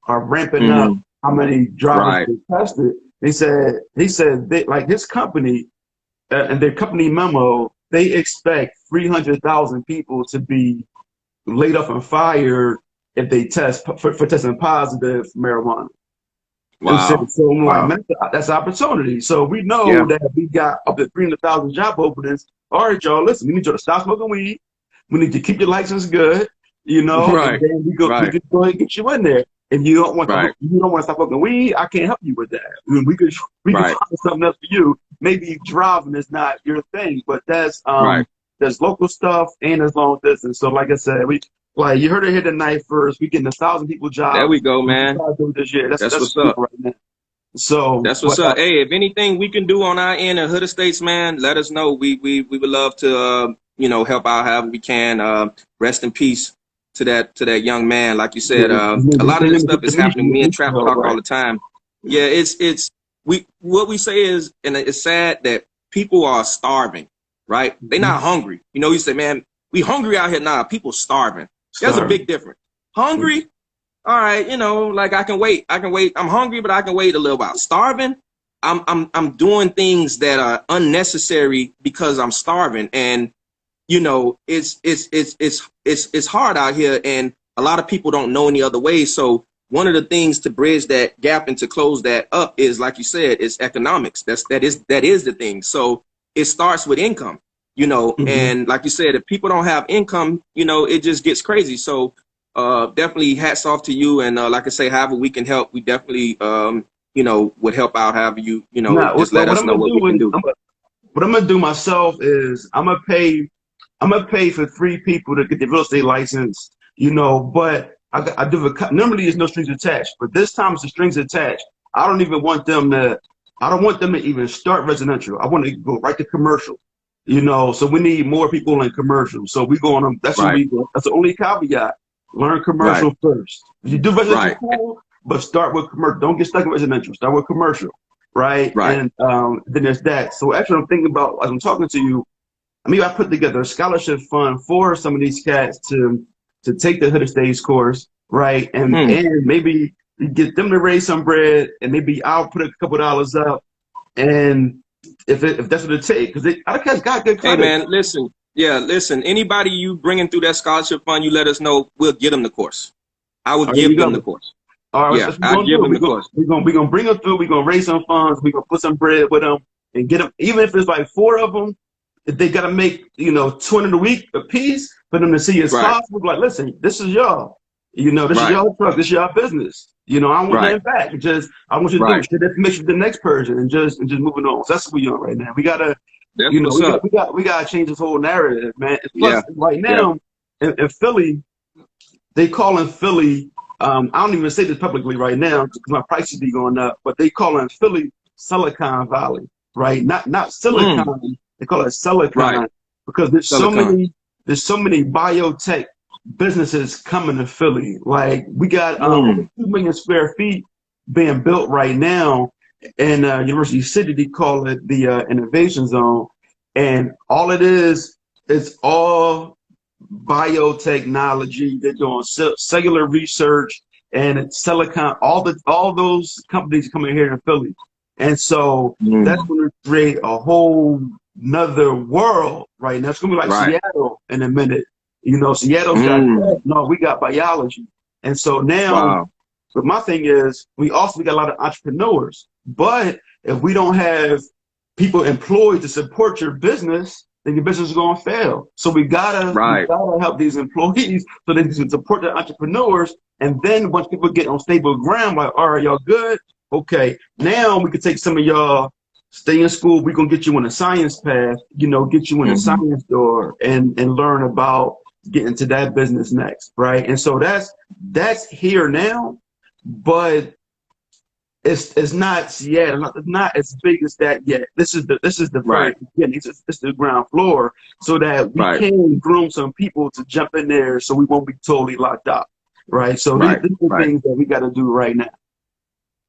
Speaker 1: are ramping up
Speaker 2: Mm-hmm.
Speaker 1: how many drivers
Speaker 2: Right.
Speaker 1: they tested. He said they, like his company and their company memo, they expect 300,000 people to be laid off and fired if they test for testing positive for marijuana. And
Speaker 2: Wow.
Speaker 1: so I'm like,
Speaker 2: Wow.
Speaker 1: man, that's opportunity. So we know
Speaker 2: Yeah.
Speaker 1: that we got up to 300,000 job openings. All right, y'all, listen, we need you to stop smoking weed. We need you to keep your license good, and
Speaker 2: Right.
Speaker 1: then we
Speaker 2: Right.
Speaker 1: could go ahead and get you in there. If
Speaker 2: Right.
Speaker 1: you don't want to stop smoking weed, I can't help you with that. I mean, we could
Speaker 2: Right.
Speaker 1: find something else for you. Maybe driving is not your thing, but
Speaker 2: Right.
Speaker 1: there's local stuff and there's long distance. So like I said, we like you heard it here tonight first. We getting 1,000 people
Speaker 2: There we
Speaker 1: jobs.
Speaker 2: go,
Speaker 1: We can
Speaker 2: man.
Speaker 1: try to do it this year. That's
Speaker 2: That's what's
Speaker 1: what we
Speaker 2: up.
Speaker 1: right now. So,
Speaker 2: That's what's
Speaker 1: but
Speaker 2: up. Hey, if anything we can do on our end in Hood Estates, man, let us know. We would love to help out however we can. Rest in peace to that young man. Like you said, a lot of this stuff is happening. Me and Trapper talk all
Speaker 1: right.
Speaker 2: the time. Yeah, it's we what we say is, and it's sad that people are starving, right? They're not hungry. You say, man, we hungry out here now. People starving. There's a
Speaker 1: Sorry.
Speaker 2: big difference. Hungry, all right, like I can wait. I'm hungry, but I can wait a little while. Starving, I'm doing things that are unnecessary because I'm starving, and it's hard out here, and a lot of people don't know any other way. So one of the things to bridge that gap and to close that up is, like you said, is economics. That is the thing. So it starts with income, and like you said, if people don't have income, it just gets crazy. So definitely hats off to you, and like I say, however we can help, we definitely would help out. However
Speaker 1: Now,
Speaker 2: just let
Speaker 1: what
Speaker 2: us
Speaker 1: I'm
Speaker 2: know
Speaker 1: gonna
Speaker 2: what we
Speaker 1: do
Speaker 2: can
Speaker 1: is
Speaker 2: do.
Speaker 1: what I'm gonna do myself is I'm gonna pay for 3 people to get the real estate license, but I do normally there's no strings attached, but this time it's the strings attached. I don't even want them to I don't want them to even start residential. I want to go right to commercial. So we need more people in commercial. So we go on that's what
Speaker 2: Right,
Speaker 1: we go. That's the only caveat. Learn
Speaker 2: right,
Speaker 1: commercial first. If you do residential,
Speaker 2: right,
Speaker 1: cool, but start with commercial. Don't get stuck in residential. Start with commercial, right?
Speaker 2: right.
Speaker 1: And then there's that. So actually, I'm thinking about as I'm talking to you. maybe I put together a scholarship fund for some of these cats to take the Hood Stage course, right? And maybe get them to raise some bread, and maybe I'll put a couple dollars up, and if that's what it takes, because other cats got good
Speaker 2: Hey
Speaker 1: credit.
Speaker 2: man, listen. Yeah, listen. Anybody you bringing through that scholarship fund, you let us know. We'll get them the course. I will
Speaker 1: All right, here we
Speaker 2: give them the
Speaker 1: go.
Speaker 2: course.
Speaker 1: All right,
Speaker 2: Yeah,
Speaker 1: that's what
Speaker 2: I
Speaker 1: we're gonna
Speaker 2: give
Speaker 1: do.
Speaker 2: them the course.
Speaker 1: We're gonna bring them through. We're gonna raise some funds. We're gonna put some bread with them and get them. Even if it's like 4 of them, if they gotta make 200 a week a piece for them to see it's
Speaker 2: Right,
Speaker 1: possible. Like, listen, this is y'all. This is
Speaker 2: right,
Speaker 1: y'all truck. This is y'all business. I don't want
Speaker 2: right,
Speaker 1: nothing back. I want you to do
Speaker 2: right.
Speaker 1: shit information to the next person and just moving on. So that's what we on right now. We gotta,
Speaker 2: That's what's up.
Speaker 1: we gotta change this whole narrative, man. And
Speaker 2: Yeah,
Speaker 1: plus, right
Speaker 2: yeah.
Speaker 1: now in Philly, they calling Philly. I don't even say this publicly right now because my prices be going up. But they calling Philly Silicon Valley, right? Not Silicon. They call it
Speaker 2: Right.
Speaker 1: Silicon because
Speaker 2: Silicon.
Speaker 1: there's so many biotech businesses coming to Philly. Like we got over
Speaker 2: Mm.
Speaker 1: 2 million square feet being built right now in University City. They call it the Innovation Zone, and all it is, it's all biotechnology. They're doing cellular research and it's silicon. All those companies coming here in Philly, and so that's
Speaker 2: Mm.
Speaker 1: going to create a whole another world right now. It's going to be like
Speaker 2: Right.
Speaker 1: Seattle in a minute. Seattle's got
Speaker 2: Mm.
Speaker 1: that. No, we got biology, and so now.
Speaker 2: Wow.
Speaker 1: But my thing is, we got a lot of entrepreneurs. But if we don't have people employed to support your business, then your business is going to fail. So we
Speaker 2: Right.
Speaker 1: gotta help these employees so they can support the entrepreneurs. And then once people get on stable ground, like, all right, y'all good? Okay, now we can take some of y'all, stay in school. We're gonna get you on a science path, get you in a
Speaker 2: Mm-hmm.
Speaker 1: science door and learn about getting to that business next, right? And so that's here now, but it's not Seattle. It's not as big as that yet. This is the very
Speaker 2: Right.
Speaker 1: beginning. It's the ground floor, so that we
Speaker 2: Right.
Speaker 1: can groom some people to jump in there, so we won't be totally locked up, right? So
Speaker 2: Right.
Speaker 1: these are the
Speaker 2: Right.
Speaker 1: things that we got to do right now.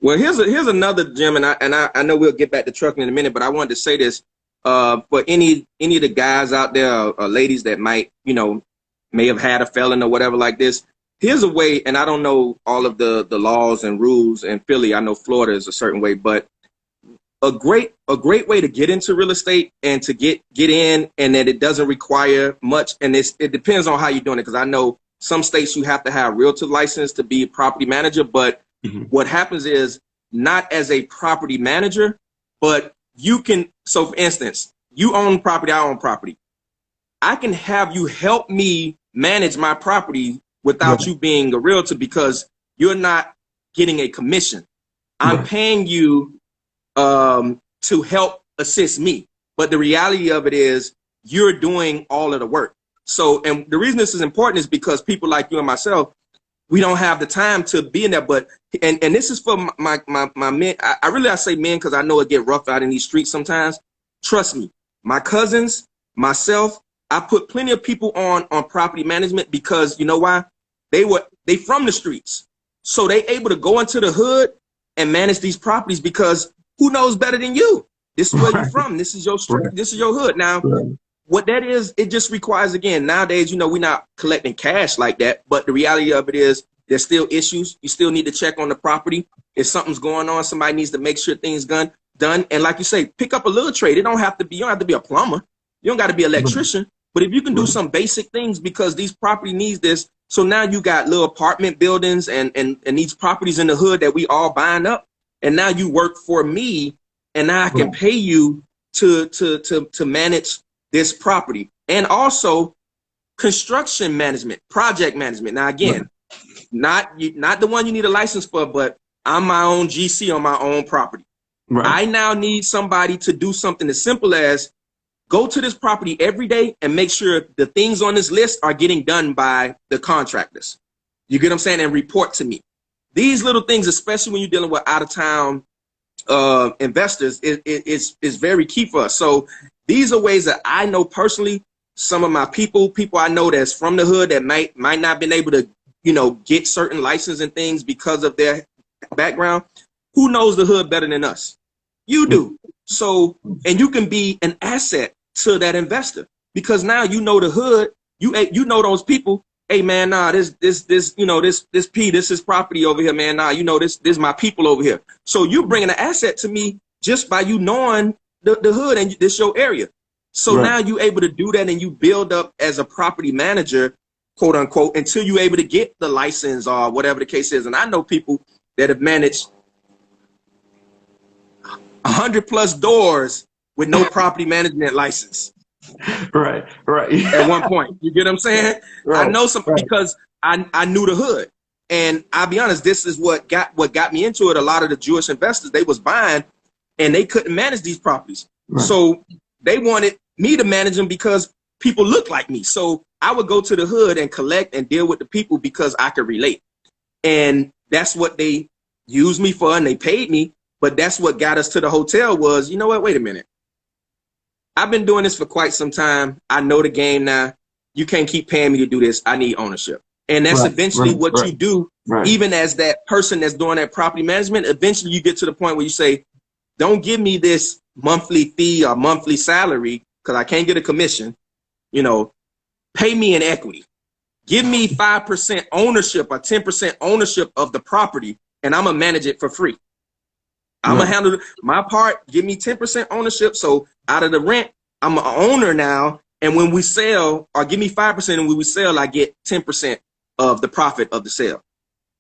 Speaker 2: Well, here's another gem, and I know we'll get back to trucking in a minute, but I wanted to say this for any of the guys out there or ladies that might may have had a felon or whatever like this. Here's a way, and I don't know all of the laws and rules in Philly. I know Florida is a certain way, but a great way to get into real estate and to get in, and that it doesn't require much, and it depends on how you're doing it. Because I know some states you have to have realtor license to be a property manager, but what happens is not as a property manager, but you can. So, for instance, you own property, I own property. I can have you help me manage my property
Speaker 1: Right,
Speaker 2: without you being a realtor because you're not getting a commission. I'm
Speaker 1: right,
Speaker 2: paying you to help assist me. But the reality of it is you're doing all of the work. So, and the reason this is important is because people like you and myself, we don't have the time to be in there. But, and this is for my men. I say men because I know it get rough out in these streets sometimes. Trust me, my cousins, myself, I put plenty of people on property management because you know why? They from the streets. So they able to go into the hood and manage these properties because who knows better than you? This is where you're
Speaker 1: right,
Speaker 2: from. This is your street.
Speaker 1: right,
Speaker 2: This is your hood. Now,
Speaker 1: right.
Speaker 2: what that is, it just requires, again, nowadays, we're not collecting cash like that. But the reality of it is there's still issues. You still need to check on the property. If something's going on, somebody needs to make sure things done. And like you say, pick up a little trade. You don't have to be a plumber. You don't got to be an electrician. But if you can do some basic things because these property needs this. So now you got little apartment buildings and these properties in the hood that we all buying up. And now you work for me and now I can pay you to manage this property. And also construction management, project management. Now, again, not the one you need a license for, but I'm my own GC on my own property.
Speaker 1: Right.
Speaker 2: I now need somebody to do something as simple as go to this property every day and make sure the things on this list are getting done by the contractors. You get what I'm saying? And report to me. These little things, especially when you're dealing with out of town investors, is very key for us. So these are ways that I know personally, some of my people I know that's from the hood that might not been able to, get certain license and things because of their background. Who knows the hood better than us? You do. So, and you can be an asset to that investor. because now you know the hood, you know those people. Hey man, nah, this P, this is property over here, man. Nah, this my people over here. So you bringing an asset to me just by you knowing the hood and this your area. So now you able to do that, and you build up as a property manager, quote unquote, until you able to get the license or whatever the case is. And I know people that have managed 100+ doors with no property management license.
Speaker 3: Right.
Speaker 2: At one point, you get what I'm saying? I know some because I knew the hood, and I'll be honest, this is what got me into it. A lot of the Jewish investors, they was buying, and they couldn't manage these properties, so they wanted me to manage them because people look like me. So I would go to the hood and collect and deal with the people because I could relate, and that's what they used me for, and they paid me. But that's what got us to the hotel was, you know what? Wait a minute. I've been doing this for quite some time. I know the game now. You can't keep paying me to do this. I need ownership. And that's eventually what you do, even as that person that's doing that property management. Eventually you get to the point where you say, don't give me this monthly fee or monthly salary because I can't get a commission. You know, pay me in equity. Give me 5% ownership or 10% ownership of the property, and I'm going to manage it for free. I'm going to handle my part. Give me 10% ownership. So out of the rent, I'm an owner now. And when we sell, or give me 5%, and when we sell, I get 10% of the profit of the sale.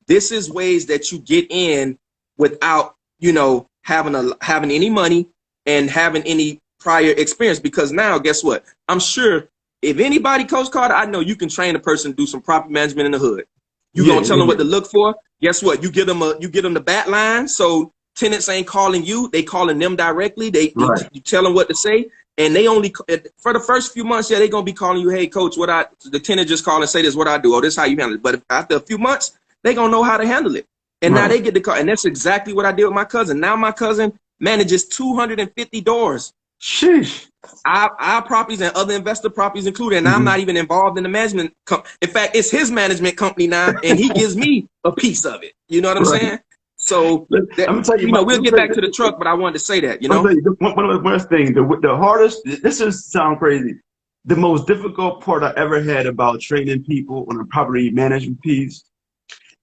Speaker 2: This is ways that you get in without, you know, having any money and having any prior experience. Because now, guess what? I'm sure if anybody, Coach Carter, I know you can train a person to do some property management in the hood. You're going to tell them what to look for. Guess what? You give them the bat line. So tenants ain't calling you, they calling them directly. You tell them what to say, and they only for the first few months, they gonna be calling you, hey coach, the tenant just call and say this, what I do, oh, this is how you handle it. But after a few months, they gonna know how to handle it. And now they get the call, and that's exactly what I did with my cousin. Now my cousin manages 250 doors.
Speaker 3: Sheesh.
Speaker 2: Our properties and other investor properties included, and I'm not even involved in the management. In fact, it's his management company now, and he gives me a piece of it. You know what I'm saying? So, I'm gonna tell you, we'll get back to the truck, but I wanted to say that, you know.
Speaker 3: One of the things, the hardest, this just sounds crazy. The most difficult part I ever had about training people on a property management piece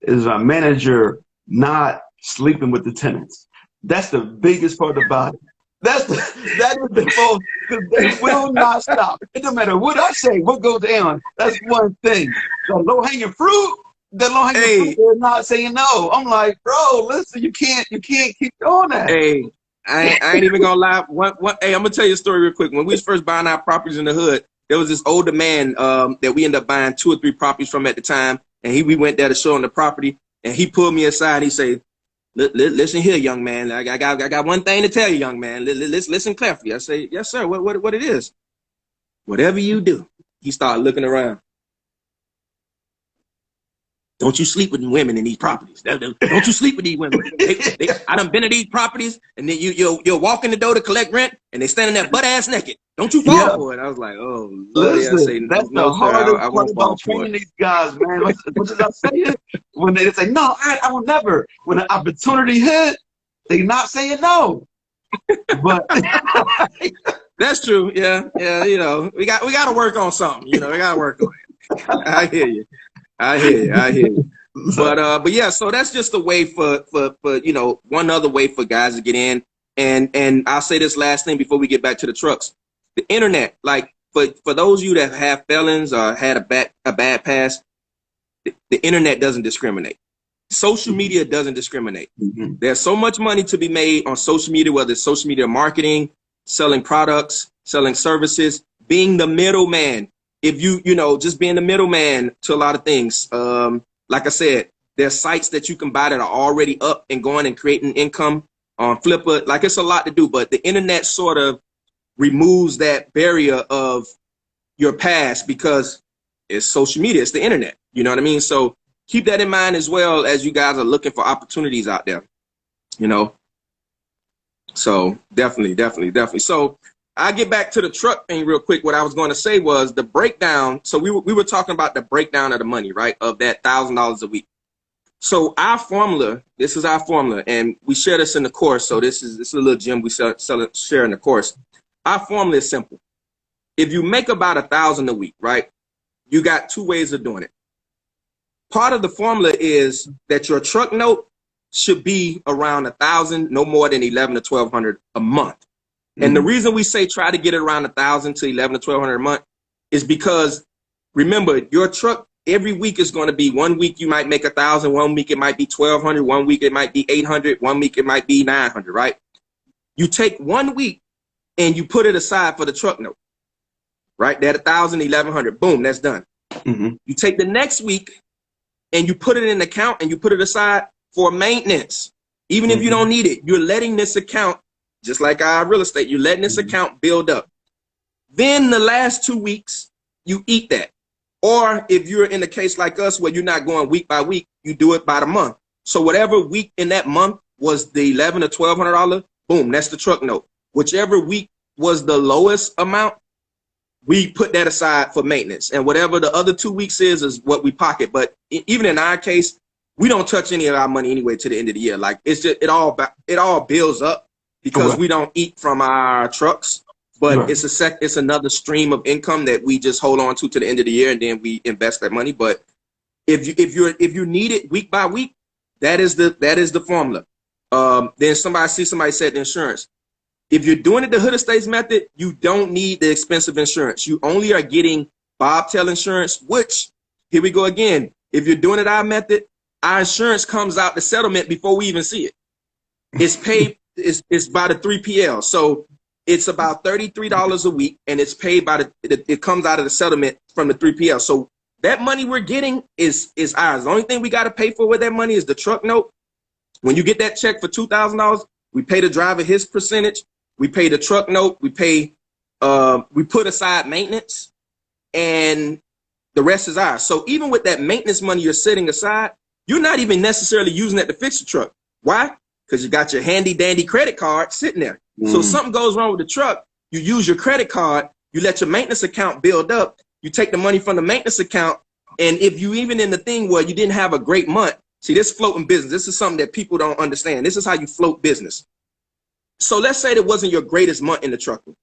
Speaker 3: is a manager not sleeping with the tenants. That's the biggest part about it. That is the most, because they will not stop. It don't matter what I say, what goes down. That's one thing. The low-hanging fruit. The long they're not saying no. I'm like, bro, listen, you can't keep doing that.
Speaker 2: Hey, I ain't even gonna lie. Hey, I'm gonna tell you a story real quick. When we was first buying our properties in the hood, there was this older man that we ended up buying 2 or 3 properties from at the time, and we went there to show him the property, and he pulled me aside. He said, "Listen here, young man. I got one thing to tell you, young man. Listen carefully." I say, "Yes, sir. What it is? Whatever you do." He started looking around. Don't you sleep with women in these properties. Don't you sleep with these women. I done been to these properties, and then you'll walk in the door to collect rent, and they standing there butt ass naked. Don't you fall for it. I was like, oh, Lord.
Speaker 3: Listen,
Speaker 2: I say,
Speaker 3: that's
Speaker 2: no,
Speaker 3: the hardest
Speaker 2: I
Speaker 3: part
Speaker 2: won't fall
Speaker 3: about
Speaker 2: for
Speaker 3: training
Speaker 2: it.
Speaker 3: these guys, man. What did I say? When they say, no, I will never. When an opportunity hit, they not saying no. But
Speaker 2: that's true. Yeah. You know, we got to work on something. You know, we got to work on it. I hear you. But yeah, so that's just a way for you know, one other way for guys to get in. And I'll say this last thing before we get back to the trucks. The internet, like for those of you that have felons or had a bad past, the internet doesn't discriminate. Social media doesn't discriminate. There's so much money to be made on social media, whether it's social media marketing, selling products, selling services, being the middleman. If you know, just being the middleman to a lot of things. Like I said, there's sites that you can buy that are already up and going and creating income on Flipper. Like, it's a lot to do, but the internet sort of removes that barrier of your past because it's social media, it's the internet. You know what I mean? So keep that in mind as well as you guys are looking for opportunities out there, you know? So definitely. So I get back to the truck thing real quick. What I was going to say was the breakdown. So we were talking about the breakdown of the money, right? Of that $1,000 a week. So our formula, this is our formula, and we share this in the course. So this is a little gem we share in the course. Our formula is simple. if you make about 1,000 a week, right? You got two ways of doing it. Part of the formula is that your truck note should be around 1,000, no more than 11 to 1,200 a month. And the reason we say try to get it around 1,000 to 11 to 1,200 a month is because, remember, your truck every week is going to be, one week you might make 1,000, one week it might be 1,200, one week it might be 800, one week it might be 900, right? You take 1 week and you put it aside for the truck note, right? That 1,000, 1,100, boom, that's done. You take the next week and you put it in an account and you put it aside for maintenance. Even if you don't need it, you're letting this account, just like our real estate, you're letting this account build up. Then the last 2 weeks, you eat that. Or if you're in a case like us where you're not going week by week, you do it by the month. So whatever week in that month was the $1,100 to $1,200, boom, that's the truck note. Whichever week was the lowest amount, we put that aside for maintenance. And whatever the other 2 weeks is what we pocket. But even in our case, we don't touch any of our money anyway to the end of the year. Like, it's just, it all builds up because we don't eat from our trucks. But it's another stream of income that we just hold on to the end of the year, and then we invest that money. But if you need it week by week, that is the formula. Then somebody said the insurance. If you're doing it the Hood Estates method, you don't need the expensive insurance. You only are getting bobtail insurance, which, here we go again. If you're doing it our method, our insurance comes out the settlement before we even see it. It's paid. It's by the 3PL. So it's about $33 a week, and it's paid by it comes out of the settlement from the 3PL. So that money we're getting is ours. The only thing we got to pay for with that money is the truck note. When you get that check for $2,000, we pay the driver his percentage. We pay the truck note. We put aside maintenance, and the rest is ours. So even with that maintenance money you're setting aside, you're not even necessarily using that to fix the truck. Why? Because you got your handy dandy credit card sitting there. So if something goes wrong with the truck, you use your credit card, you let your maintenance account build up, you take the money from the maintenance account, and if you even in the thing where you didn't have a great month, see, this floating business, this is something that people don't understand. This is how you float business. So let's say that wasn't your greatest month in the trucking,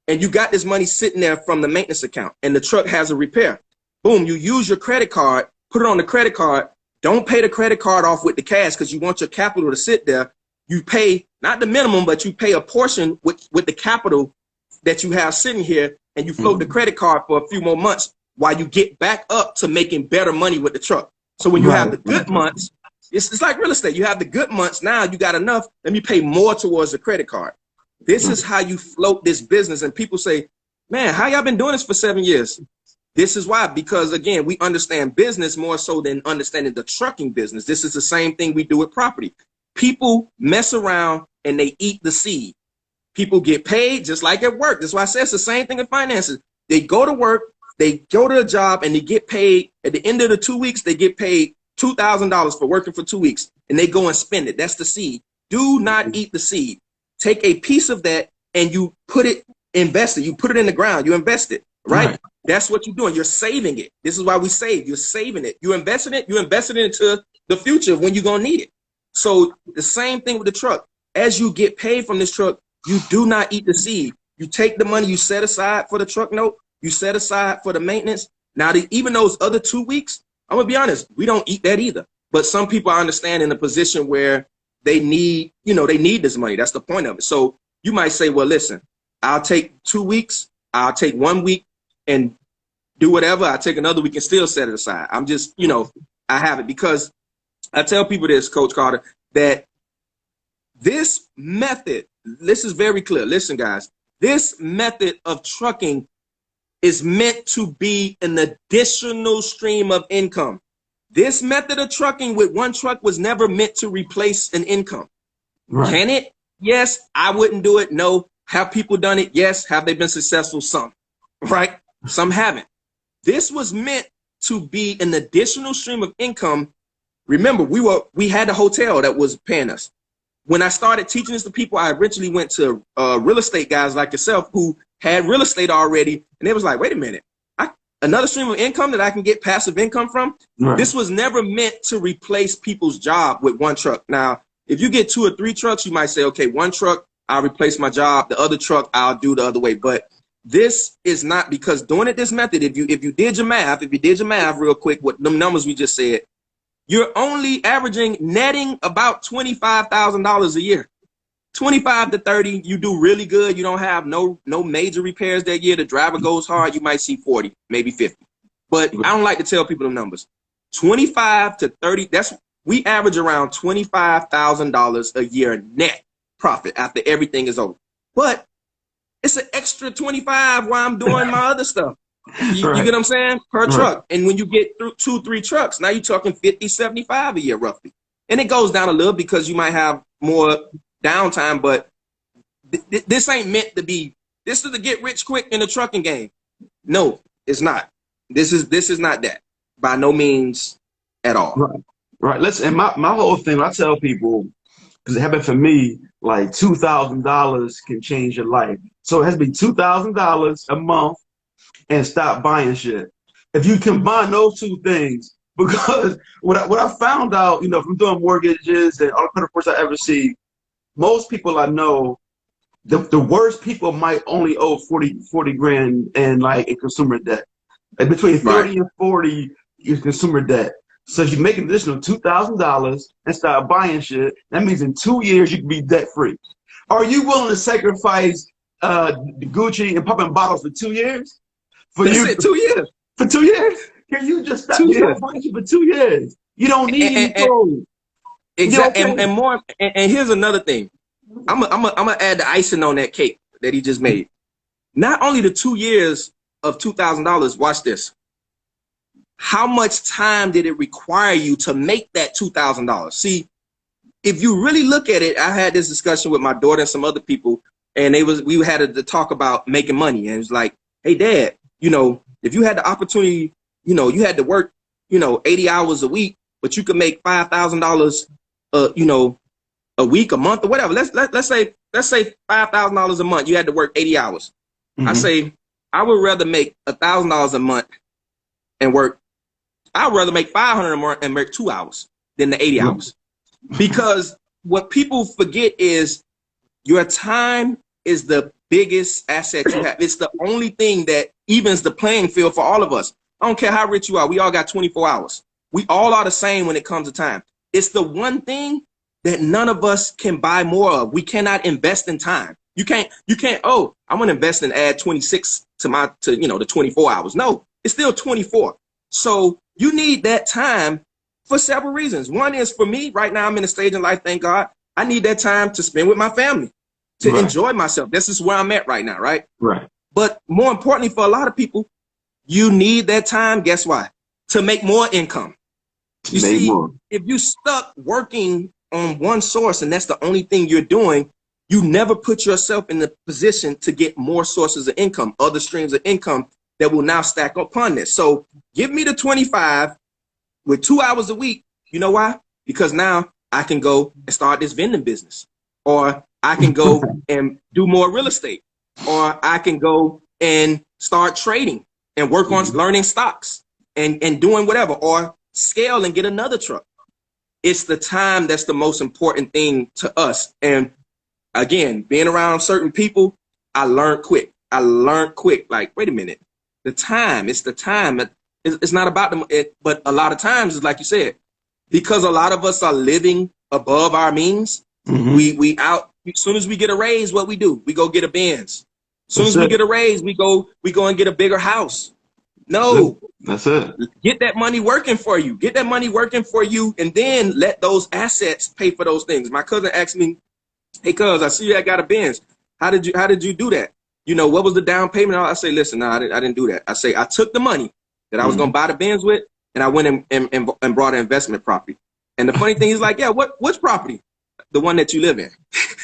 Speaker 2: and you got this money sitting there from the maintenance account, and the truck has a repair. Boom, you use your credit card, put it on the credit card. Don't pay the credit card off with the cash because you want your capital to sit there. You pay not the minimum, but you pay a portion with the capital that you have sitting here, and you float the credit card for a few more months while you get back up to making better money with the truck. So when you have the good months, it's like real estate. You have the good months. Now you got enough. Let me pay more towards the credit card. This is how you float this business. And people say, man, how y'all been doing this for 7 years? This is why, because again, we understand business more so than understanding the trucking business. This is the same thing we do with property. People mess around and they eat the seed. People get paid just like at work. That's why I say it's the same thing in finances. They go to work, they go to a job, and they get paid. At the end of the 2 weeks, they get paid $2,000 for working for 2 weeks, and they go and spend it. That's the seed. Do not eat the seed. Take a piece of that and you invest it. You put it in the ground. You invest it, right? That's what you're doing. You're saving it. This is why we save. You're saving it. You're investing it. You're investing it into the future when you're going to need it. So the same thing with the truck. As you get paid from this truck, you do not eat the seed. You take the money you set aside for the truck note, you set aside for the maintenance. Now, even those other 2 weeks, I'm going to be honest, we don't eat that either. But some people I understand in a position where they need, they need this money. That's the point of it. So you might say, well, listen, I'll take 2 weeks. I'll take 1 week and do whatever. I'll take another week and still set it aside. I'm just, I have it because I tell people this, Coach Carter, that this method, this is very clear. Listen, guys, this method of trucking is meant to be an additional stream of income. This method of trucking with one truck was never meant to replace an income. Right. Can it? Yes. I wouldn't do it. No. Have people done it? Yes. Have they been successful? Some. Right? Some haven't. This was meant to be an additional stream of income. Remember, we had a hotel that was paying us. When I started teaching this to people, I originally went to real estate guys like yourself who had real estate already, and they was like, wait a minute, another stream of income that I can get passive income from? Right. This was never meant to replace people's job with one truck. Now, if you get 2 or 3 trucks, you might say, okay, one truck, I'll replace my job. The other truck, I'll do the other way. But This is not, because doing it this method, if you did your math, real quick, what the numbers we just said, you're only averaging netting about $25,000 a year. 25 to 30, you do really good. You don't have no major repairs that year. The driver goes hard, you might see 40, maybe 50. But I don't like to tell people the numbers. 25 to 30, we average around $25,000 a year net profit after everything is over. But it's an extra 25 while I'm doing my other stuff. You get what I'm saying? Per truck. And when you get through 2-3 trucks, now you're talking 50, 75 a year roughly. And it goes down a little because you might have more downtime, but this ain't meant to be, this is to get rich quick in the trucking game. No, it's not. This is not that. By no means at all.
Speaker 3: Right. And my whole thing, I tell people, because it happened for me, like $2,000 can change your life. So it has to be $2,000 a month and stop buying shit. If you combine those two things, because what I found out, from doing mortgages and all the credit reports I ever see, most people I know, the worst people might only owe 40 grand in consumer debt. Like between 30 and 40 is consumer debt. So if you make an additional $2,000 and start buying shit, that means in 2 years you can be debt free. Are you willing to sacrifice Gucci and popping bottles for 2 years? For 2 years. For 2 years? Can you just stop buying shit for 2 years? You don't need any clothes.
Speaker 2: Exactly. And here's another thing. I'm gonna add the icing on that cake that he just made. Not only the 2 years of $2,000. Watch this. How much time did it require you to make that $2,000? See, if you really look at it, I had this discussion with my daughter and some other people, and we had to talk about making money. And it's like, hey, Dad, if you had the opportunity, you had to work, 80 hours a week, but you could make $5,000, a week, a month, or whatever. Let's say $5,000 a month. You had to work 80 hours. I say I would rather make $1,000 a month and work. I'd rather make $500 a month and work 2 hours than the 80 hours, because what people forget is your time is the biggest asset you have. It's the only thing that evens the playing field for all of us. I don't care how rich you are. We all got 24 hours. We all are the same when it comes to time. It's the one thing that none of us can buy more of. We cannot invest in time. You can't, oh, I'm going to invest and add 26 to the 24 hours. No, it's still 24. So you need that time for several reasons. One is, for me, right now, I'm in a stage in life, thank God, I need that time to spend with my family, to enjoy myself. This is where I'm at right now, right?
Speaker 3: Right.
Speaker 2: But more importantly, for a lot of people, you need that time, guess why? To make more income. You see, if you stuck working on one source and that's the only thing you're doing, you never put yourself in the position to get more sources of income, other streams of income that will now stack upon this. So give me the 25 with 2 hours a week. You know why? Because now I can go and start this vending business, or I can go and do more real estate, or I can go and start trading and work on learning stocks and doing whatever, or scale and get another truck. It's the time that's the most important thing to us. And again, being around certain people, I learned quick. Like, wait a minute, it's the time. It's not about them. But a lot of times, it's like you said, because a lot of us are living above our means. We out. As soon as we get a raise, what we do? We go get a Benz. As soon as we get a raise, we go and get a bigger house. No,
Speaker 3: that's it.
Speaker 2: Get that money working for you. Get that money working for you, and then let those assets pay for those things. My cousin asked me, "Hey, cuz, I see you got a Benz. How did you do that? What was the down payment?" I say, "Listen, no, I didn't do that. I say I took the money that I was gonna buy the Benz with, and I went and brought an investment property." And the funny thing is, like, yeah, which property? The one that you live in,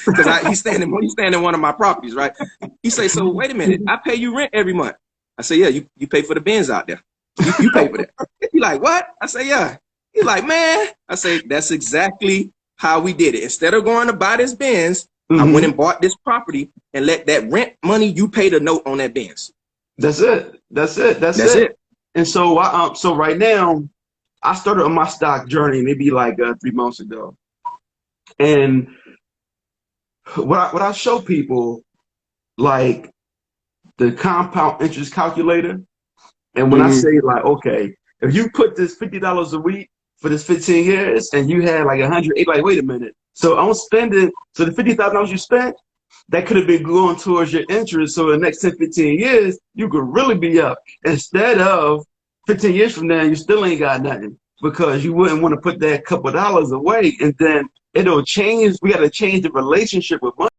Speaker 2: because he's staying in one of my properties, right? He say, "So wait a minute, I pay you rent every month." I say, "Yeah, you pay for the Benz out there. You pay for that." He like, "What?" I say, "Yeah." He like, "Man," I say, "That's exactly how we did it. Instead of going to buy this Benz, I went and bought this property and let that rent money, you pay the note on that Benz."
Speaker 3: That's it. That's it. And so, so right now, I started on my stock journey maybe like 3 months ago. And what I show people, like, the compound interest calculator. And when I
Speaker 2: Mm-hmm.
Speaker 3: say like, okay, if you put this $50 a week for this 15 years and you had like 108, like, wait a minute. So I'm spending, so the $50,000 you spent, that could have been going towards your interest. So the next 10, 15 years, you could really be up. Instead of 15 years from now, you still ain't got nothing because you wouldn't want to put that couple dollars away. And then it'll change. We got to change the relationship with money.